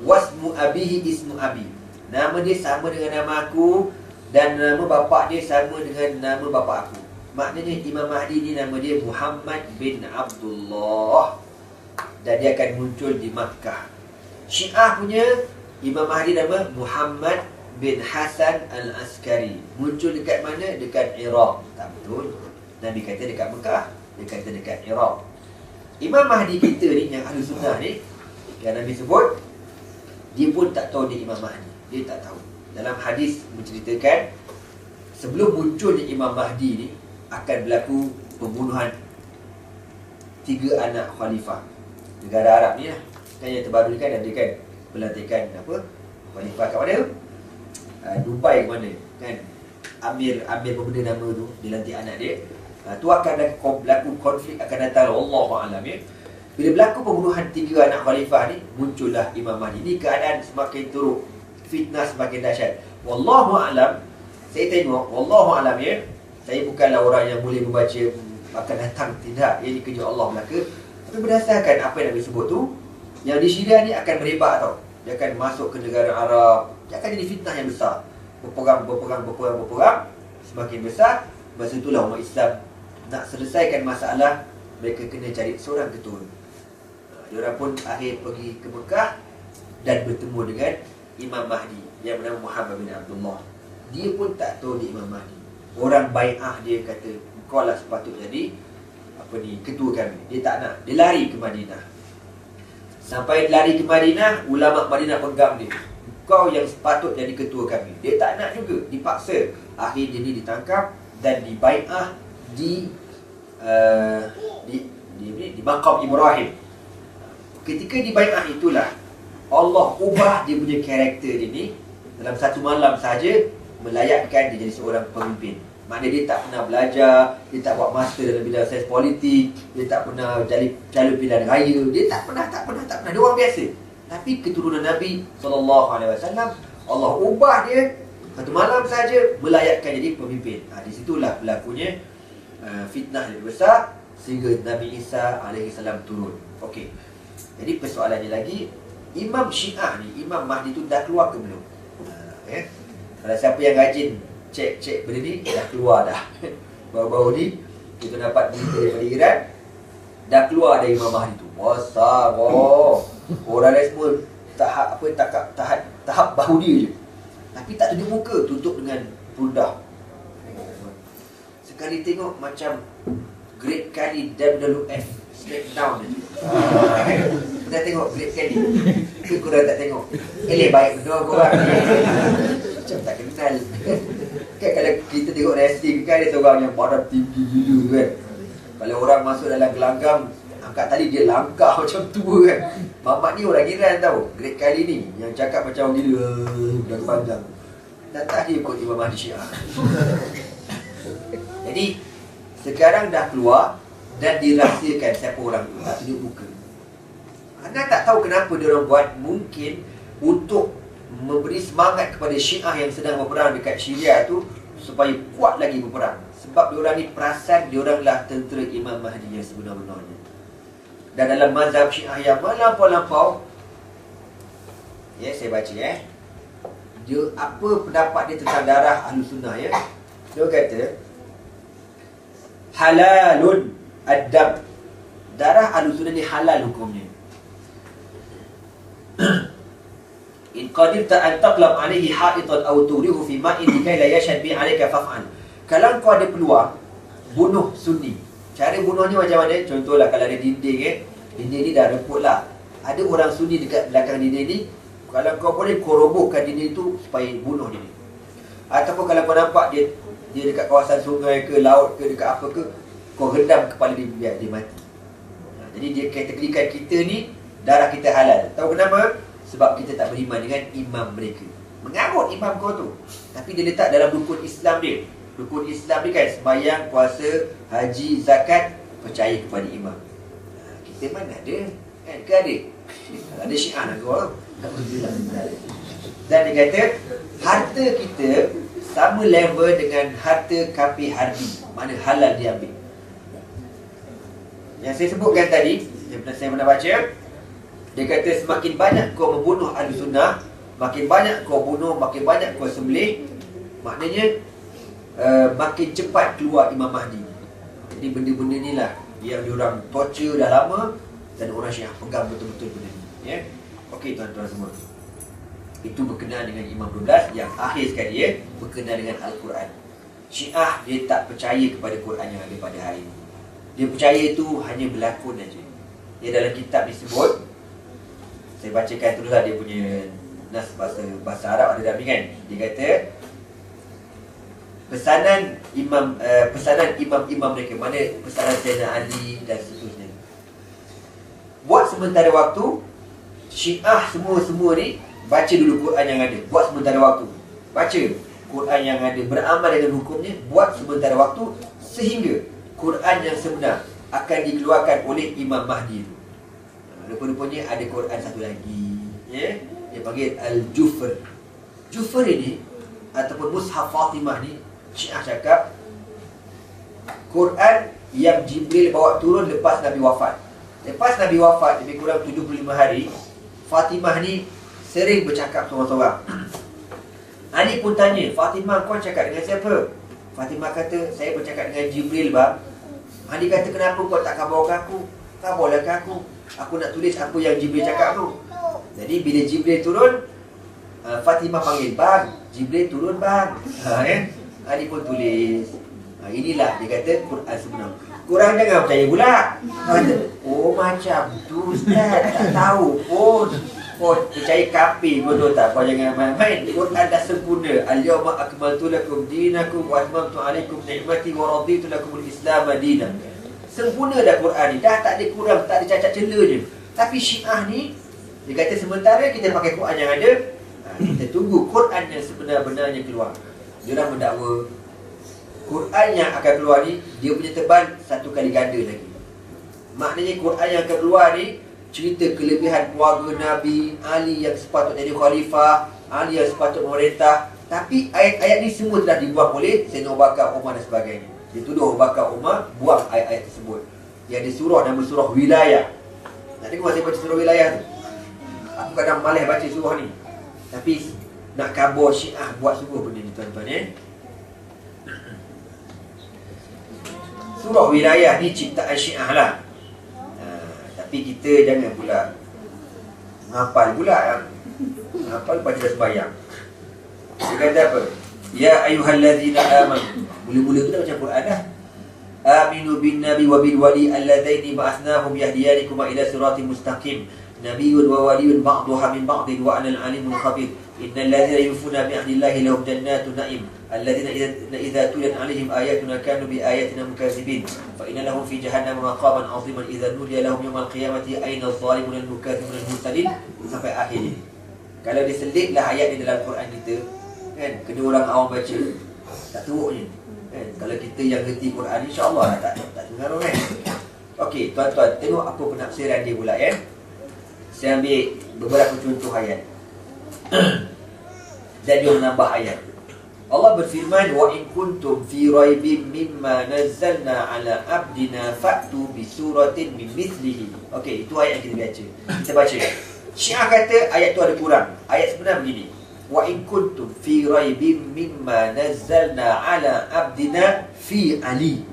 wasmu abihi ismu abi. Nama dia sama dengan nama aku dan nama bapa dia sama dengan nama bapa aku. Maknanya Imam Mahdi ni nama dia Muhammad bin Abdullah dan dia akan muncul di Makkah. Syiah punya Imam Mahdi nama Muhammad bin Hasan al-Askari. Muncul dekat mana? Dekat Iraq. Tak betul. Nabi kata dekat Mekah. Dia kata dekat Iraq. Imam Mahdi kita ni, yang ahli sunnah ni, yang Nabi sebut, dia pun tak tahu dia Imam Mahdi. Dia tak tahu. Dalam hadis menceritakan, sebelum munculnya Imam Mahdi ni, akan berlaku pembunuhan 3 anak khalifah. Negara Arab ni lah. Kan yang terbaru ni kan ada kan pelantikan apa? Khalifah kat mana? Dubai ke mana? Kan? Amir pembeda nama tu, dia lantik anak dia. Tu akan berlaku konflik akan datang, Allahu'alam ya. Bila berlaku pembunuhan 3 anak khalifah ni, muncullah Imam Mahdi. Ni keadaan semakin teruk, fitnah semakin dahsyat. Wallahu'alam, saya tengok, Wallahu'alam ya, saya bukanlah orang yang boleh membaca akan datang, tidak. Ini kerja Allah belaka. Tapi berdasarkan apa yang Nabi sebut tu, yang di Syria ni akan merebak tau. Dia akan masuk ke negara Arab. Dia akan jadi fitnah yang besar. Berperang. Semakin besar. Masa itulah umat Islam nak selesaikan masalah, mereka kena cari seorang ketua. Diorang pun akhir pergi ke Mekah dan bertemu dengan Imam Mahdi yang bernama Muhammad bin Abdullah. Dia pun tak tahu dia Imam Mahdi. Orang bai'ah dia kata, kau lah sepatut jadi ketua kami. Dia tak nak. Dia lari ke Madinah. Sampai lari ke Madinah, ulama Madinah pegang dia. Kau yang sepatut jadi ketua kami. Dia tak nak juga. Dipaksa. Akhirnya dia ditangkap dan dibai'ah di Maqam Ibrahim. Ketika dibai'ah itulah Allah ubah dia punya karakter dia ni. Dalam satu malam saja melayakkan dia jadi seorang pemimpin. Maknanya dia tak pernah belajar, dia tak buat master dalam bidang sains politik, dia tak pernah jadi calon pilihan raya, dia tak pernah. Dia orang biasa. Tapi keturunan Nabi SAW, Allah ubah dia satu malam saja melayakkan jadi pemimpin. Di situlah berlakunya fitnah yang besar sehingga Nabi Isa AS turun. Okey. Jadi persoalannya lagi, Imam Syiah ni, Imam Mahdi tu dah keluar ke belum? Kalau siapa yang rajin cek benda ni, dah keluar dah. Baru-baru ni kita dapat berita daripada Iran, dah keluar dari Imam Mahdi tu. Besar. Orang lain semua tahap bahu dia je. Tapi tak tunjuk muka, tutup dengan pundah. Sekali tengok macam Great Khali WWF Smackdown je. Kita tengok Great Khali. Ke korang tak tengok? Baik betul korang. Macam tak kenal. Kan kalau kita tengok wrestling kan, ada seorang yang badan tinggi gila kan. Kalau orang masuk dalam gelanggang, angkat tali dia langkah macam tu kan. Mamat ni orang Iran tau. Great Khali ni yang cakap macam orang gila, dah panjang. Datang dia ikut Imam Mahdi Syiah. Jadi sekarang dah keluar dan dirahsiakan siapa orang tu, tak tunjuk muka. Anda tak tahu kenapa dia orang buat, mungkin untuk memberi semangat kepada Syiah yang sedang berperang dekat Syria tu supaya kuat lagi berperang. Sebab diorang ni perasan diorang lah tentera Imam Mahdi yang sebenar-benarnya. Dan dalam mazhab Syiah yang melampau-lampau, ya saya baca dia apa pendapat dia tentang darah Ahlu Sunnah ya. Dia kata halalun ad-dam. Darah Ahlu Sunnah ni halal hukumnya. In qadirta an taqlam alaihi ha'itan aw turihu fi ma'in likai la yashhad bi 'alaika faf'al. Kalau kau ada peluang bunuh Sunni. Cara bunuhnya macam mana? Contohlah kalau ada dinding dinding ni dah reput lah. Ada orang Sunni dekat belakang dinding ni, kalau kau boleh kau robohkan dinding tu supaya bunuh dia. Ataupun kalau kau nampak dia dekat kawasan sungai ke laut ke dekat apa ke, kau rendam kepala dia biar dia mati. Jadi dia kategorikan kita ni darah kita halal. Tahu kenapa? Sebab kita tak beriman dengan imam mereka. Mengarut imam kau tu, tapi dia letak dalam rukun Islam dia. Rukun Islam ni kan sembahyang, puasa, haji, zakat, percaya kepada imam. Kita mana ada? Kan ke ada? Ada Syiah lah kau. Dan dia kata harta kita sama level dengan harta kafir harbi. Mana halal dia ambil. Yang saya sebutkan tadi, saya pernah baca, dia kata semakin banyak kau membunuh ahli sunnah, makin banyak kau bunuh, makin banyak kau sembelih, maknanya makin cepat keluar Imam Mahdi. Jadi benda-benda ni lah yang diorang torture dah lama dan orang Syiah pegang betul-betul benda ni. Ya? Okey tuan-tuan semua, itu berkenaan dengan Imam 12. Yang akhir sekali ya, berkenaan dengan Al-Quran. Syiah dia tak percaya kepada Quran yang ada pada hari ini. Dia percaya itu hanya berlakon saja. Dia dalam kitab disebut, saya bacakan teruslah dia punya nas bahasa Arab ada dalam ni kan. Dia kata pesanan imam-imam mereka, mana pesanan Sayyidina Ali dan seterusnya. Buat sementara waktu, Syiah semua ni baca dulu Quran yang ada. Buat sementara waktu, baca Quran yang ada, beramal dengan hukumnya, buat sementara waktu, sehingga Quran yang sebenar akan dikeluarkan oleh Imam Mahdi itu. Rupa-rupanya ada Quran satu lagi, ya? Dia panggil Al-Jufr. Jufr ini ataupun Mushaf Fatimah ni, Syiah cakap Quran yang Jibril bawa turun lepas Nabi wafat. Lepas Nabi wafat lebih kurang 75 hari, Fatimah ni sering bercakap seorang-seorang. Ali pun tanya, Fatimah kau cakap dengan siapa? Fatimah kata, saya bercakap dengan Jibril bang. Ali kata, kenapa kau tak khabar ke aku? Khabarlah ke aku. Aku nak tulis apa yang Jibril cakap tu. Jadi bila Jibril turun, Fatimah panggil, bang, Jibril turun bang. Ali pun tulis. Inilah dia kata Quran sebenar. Korang jangan percaya pula. Oh macam tu Ustaz, tak tahu pun. Kau percaya kafir bodoh tak? Kau jangan main-main. Quran dah sempurna. Al-yawma akmaltu lakum dinakum wa atmamtu alaikum ni'mati wa raditu lakum al-Islam dinan. Sempurna dah Quran ni. Dah tak ada kurang, tak ada cacat cela je. Tapi Syiah ni, dia kata sementara kita pakai Quran yang ada, kita tunggu Quran yang sebenar-benarnya keluar. Dia orang mendakwa Quran yang akan keluar ni, dia punya tebal 1 kali ganda lagi. Maknanya Quran yang akan keluar ni cerita kelebihan keluarga Nabi, Ali yang sepatutnya jadi khalifah, Ali yang sepatutnya memerintah. Tapi ayat-ayat ni semua telah dibuang oleh Sayyidina Abu Bakar, Umar dan sebagainya. Dia tuduh Abu Bakar, Umar buang ayat-ayat tersebut. Yang ada surah, nama surah Wilayah. Nak tengok saya baca surah Wilayah tu? Aku kadang malas baca surah ni. Tapi nak khabar Syiah buat sungguh benda ni tuan-tuan ya. Surah Wilayah ni ciptaan Syiah lah. Tapi kita jangan pula menghafal pula. Menghafal baca dah sembahyang. Dia kata apa? Ya ayyuhallazina amanu. Mula-mula tu dah macam Quran dah. Aminu bin nabi wa bil wali alladzaini ba'athnahum yahdiyanikum ila siratin mustaqim. Nabiyyun wa waliyun ba'duha min ba'din wa anal alimul khabir. Innal ladzina yufuna bi ahdillahi lahum jannatun na'im. Alladzina idza tuliyat 'alaihim ayatuna kanu bi ayatina mukazzibin. Fa inna lahum fi jahannam maqaman 'aziman idza nudiya lahum yawmal qiyamati ayna adh-dhalimun al-mukazzibun al-mursalin. Sampai akhir ni. Kalau diselitlah ayat di dalam Quran kita, kan, kena orang awam baca, tak teruk je. Kan? Kalau kita yang reti Quran, insya-Allah tak dengar kan. Okey, tuan-tuan, tengok apa penafsiran dia pula ya. Saya ambil beberapa contoh ayat. Dan dia menambah ayat. Allah berfirman, wa in kuntum fi raibin mimma nazzalna ala abdina fa'tu bi suratin min mithlihi. Okey, itu ayat yang kita baca. Kita baca. Syiah kata ayat tu ada kurang. Ayat sebenar begini. Wa in kuntum fi raibin mimma nazzalna ala abdina fi Ali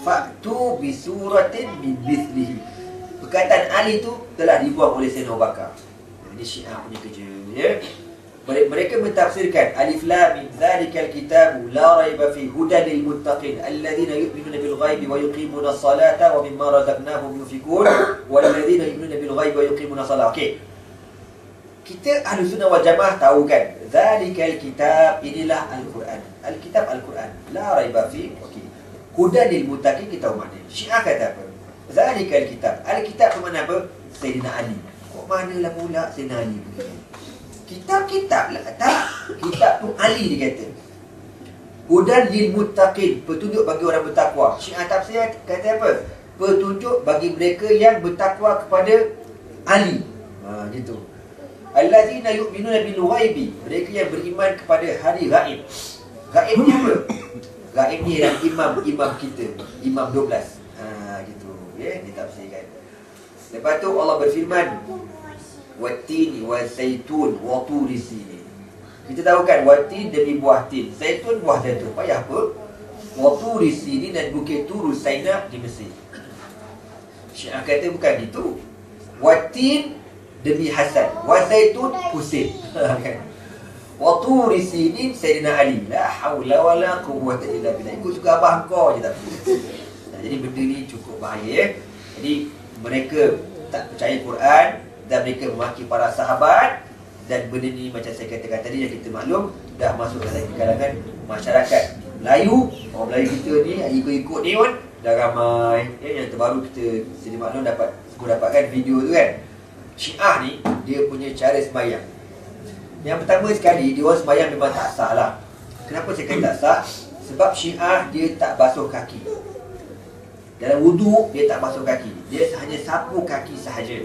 fa'tu bi suratin min mithlihi. Perkataan Ali tu telah dibuang oleh Sayyidina Abu Bakar. Ini Syiah punya kerja ya. Mereka mentafsirkan alif lam mim zalikal kitabu la raiba fi hudan lil muttaqin alladzina yu'minuna bil ghaibi wa yuqimuna as-salata wa mimma razaqnahum yunfiqun wal ladzina yu'minuna bil ghaibi wa yuqimuna as-salata. Okey. Kita Ahlussunnah wal Jamaah tahu kan, zalikal kitab, inilah Al-Quran. Al-kitab Al-Quran la raiba fi. Okey. Hudan lil muttaqin kita tahu makna. Syiah kata apa? Zalikal kitab. Al-kitab tu makna apa? Sayyidina Ali. Kok manalah pula Sayyidina Ali begini? Kitab-kitab lah. Tak. Kitab tu Ali dia kata. Hudan lil muttaqin, petunjuk bagi orang bertakwa. Syiah tafsir kata apa? Petunjuk bagi mereka yang bertakwa kepada Ali. Gitu. Allazina yu'minuna bil ghaibi, mereka yang beriman kepada hari gaib. Gaib ni apa? Gaib ni adalah imam kita, imam 12. Gitu. Ya, dia tafsirkan. Lepas tu Allah berfirman, Wattini wa zaitun wa turi sinin. Kita tahu kan, wattin demi buah tin, zaitun buah zaitun. Payah apa? Wa turi sinin dan bukit Turu Saina di Mesir. Syiah kata bukan itu. Wattin demi Hasan, wa zaitun Husain. Wa turi sinin Sayyidina Ali. La haula wala quwwata illa billah. Ikut suka abah kau je tak. Jadi benda ni cukup bahaya. Jadi mereka tak percaya Quran dan mereka memaki para sahabat, dan benda ni macam saya katakan tadi yang kita maklum dah masuk dalam kalangan masyarakat Melayu. Orang Melayu kita ni ikut-ikut ni pun dah ramai. Yang terbaru kita sedia maklum dapatkan video tu kan. Syiah ni dia punya cara sembahyang. Yang pertama sekali, dia orang sembahyang memang tak sah lah. Kenapa saya kata tak sah? Sebab Syiah dia tak basuh kaki. Dalam wuduk dia tak basuh kaki. Dia hanya sapu kaki sahaja.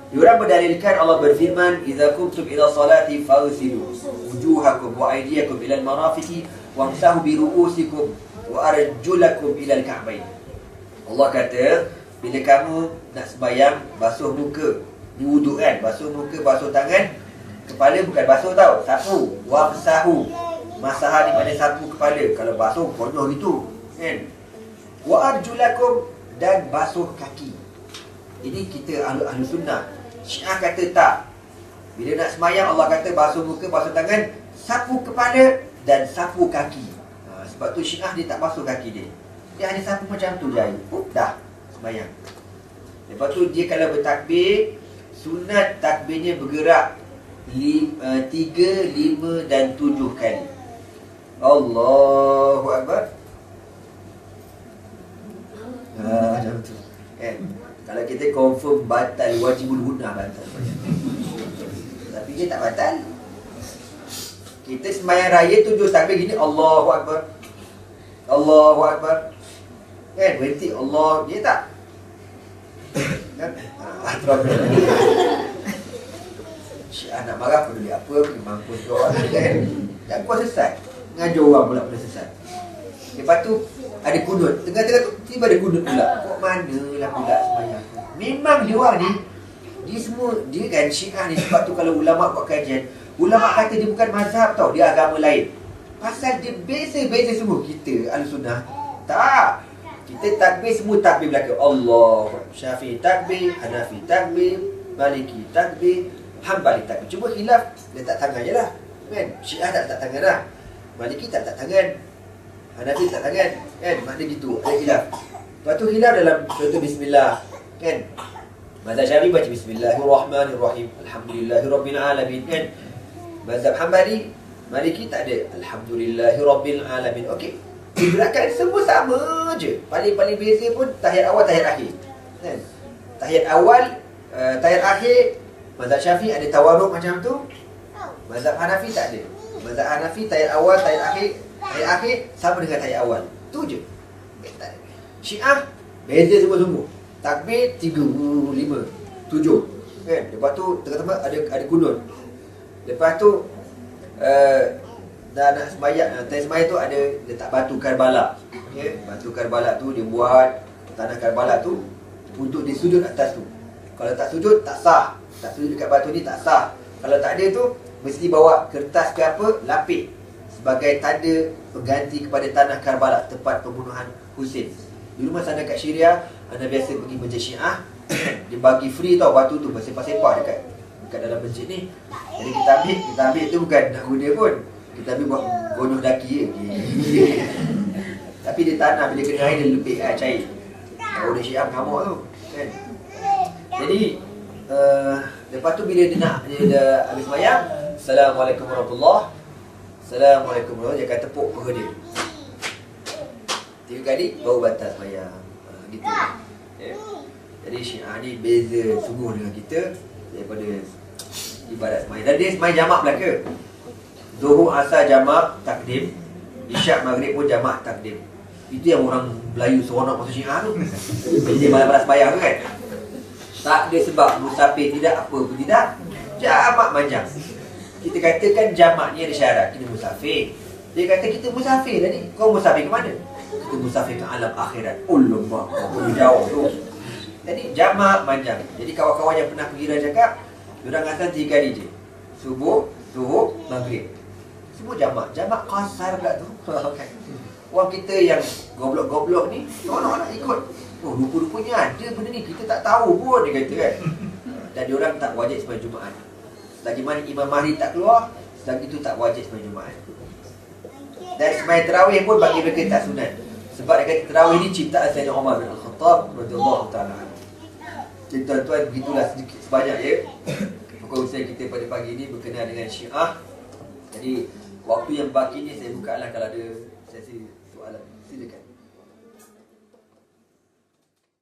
Diorang berdalilkan Allah berfirman, "Idza qumtum ila salati faghsilu wujuhakum wa aydiyakum ila al-marafiqi wamsahu bi ru'usikum wa arjulakum ila al-ka'bayn." Allah kata, bila kamu nak sembahyang, basuh muka. Ni wuduk kan, basuh muka, basuh tangan. Kepala bukan basuh tau, sapu. Wamsahu. Masah ni mana sapu kepala. Kalau basuh konoh gitu, kan? Wa arjulakum, dan basuh kaki. Ini kita ahlu sunnah. Syiah kata tak. Bila nak semayang, Allah kata basuh muka, basuh tangan, sapu kepala dan sapu kaki. Sebab tu Syiah dia tak basuh kaki dia. Dia hanya sapu macam tu je. Dah semayang. Lepas tu dia kalau bertakbir, sunat takbirnya bergerak 3, 5 dan 7 kali. Allahu Akbar. Macam tu kan. Kalau kita confirm batal, wajibul gunah batal. Tapi dia tak batal. Kita sembahyang raya 7 takbir gini, Allahu Akbar, Allahu Akbar, kan, berhenti Allah, dia tak kan? Syiah nak marah pun dia apa, mampus kau kan. Tak kuat sesat, ngajar orang pula pada sesat. Lepas tu ada kunut, tengah-tengah tu tiba ada kunut pula. Kok manalah pula sembahyang. Memang dia orang ni, dia semua, dia kan Syiah ni. Sebab tu kalau ulama buat kajian, ulama kata dia bukan mazhab tau, dia agama lain. Pasal dia beza-beza semua. Kita Ahlussunnah tak. Kita takbir semua takbir belaka. Allah, Syafi'i takbir, Hanafi takbir, Maliki takbir, Hambali takbir. Cuma khilaf letak tangan je lah, kan? Syiah tak letak tangan lah. Maliki tak letak tangan, Hanafi tak tangan, kan? Makna gitu, ada khilaf. Lepas tu khilaf dalam contoh bismillah, kan? Mazhab Syafi'i baca Bismillahirrahmanirrahim, Alhamdulillahirabbil alamin, kan? Mazhab Hambali, Maliki tak ada Alhamdulillahirabbil alamin. Okey. Gerakan semua sama je. Paling-paling beza pun tahiyat awal, tahiyat akhir, kan? Tahiyat awal, tahiyat akhir. Mazhab Syafi'i ada tawarruk macam tu. Mazhab Hanafi tak ada. Mazhab Hanafi tahiyat awal, tahiyat akhir. Tahiyat akhir sama dengan tahiyat awal. Tu je. Syiah beza semua-semua. Takbir 3, 5, 7, kan? Lepas tu tengah-tengah ada kunut. Lepas tu dah nak sembahyang, time sembahyang tu ada letak batu Karbala. Okay? Batu Karbala tu dia buat tanah Karbala tu untuk dia sujud atas tu. Kalau tak sujud tak sah. Tak sujud dekat batu ni tak sah. Kalau tak ada tu mesti bawa kertas ke apa, lapik sebagai tanda pengganti kepada tanah Karbala, tempat pembunuhan Husain. Dulu masa anda kat Syria, anda biasa pergi masjid Syiah, dia bagi free tau batu tu, bersepah-sepah dekat dalam masjid ni. Jadi kita ambil tu bukan nak guna pun. Kita ambil buat gonoh daki je. Tapi dia tanah, bila kena air dia lebih cair. Orang Syiah mengamuk tu, kan? Jadi lepas tu bila dia dah habis sembahyang, Assalamualaikum warahmatullahi, Assalamualaikum warahmatullahi, dia akan tepuk peha dia 3 kali baru batal sembahyang. Gitu. Okay. Jadi Syiah ni beza sungguh dengan kita daripada ibadat sembahyang. Dan dia sembahyang jamak belaka. Zuhur, Asar jamak takdim, Isyak Maghrib pun jamak takdim. Itu yang orang Melayu seronok masuk Syiah tu. Jadi malam-malam sembahyang tu kan. Tak ada sebab musafir tidak, apa pun tidak, jamak panjang. Kita katakan jamak ni ada syarat, kita musafir. Dia kata kita musafir tadi. Kau musafir ke mana? Kita musafir ke alam akhirat. Ulama, kau jauh tu. jamak panjang. Jadi kawan-kawan yang pernah pergi Raya cakap, diorang asal 3 kali je. Subuh, Zuhur, Maghrib. Semua jamak. Jamak qasar pula tu. Kan? Orang kita yang goblok-goblok ni, orang nak ikut. Oh, rupa-rupanya ada benda ni, kita tak tahu pun, dia kata kan. Dan diorang tak wajib sembahyang Jumaat. Selagi mana Imam Mahdi tak keluar, selagi itu tak wajib sembahyang Jumaat. Dan sembahyang tarawih pun bagi mereka tak sunat. Sebab dia kata tarawih ni ciptaan Sayyidina Umar bin Al-Khattab radhiyallahu ta'ala. Jadi tuan-tuan, begitulah sedikit sebanyak ya perkongsian kita pada pagi ini berkenaan dengan Syiah. Jadi waktu yang baki ni saya buka lah kalau ada sesi soalan. Silakan.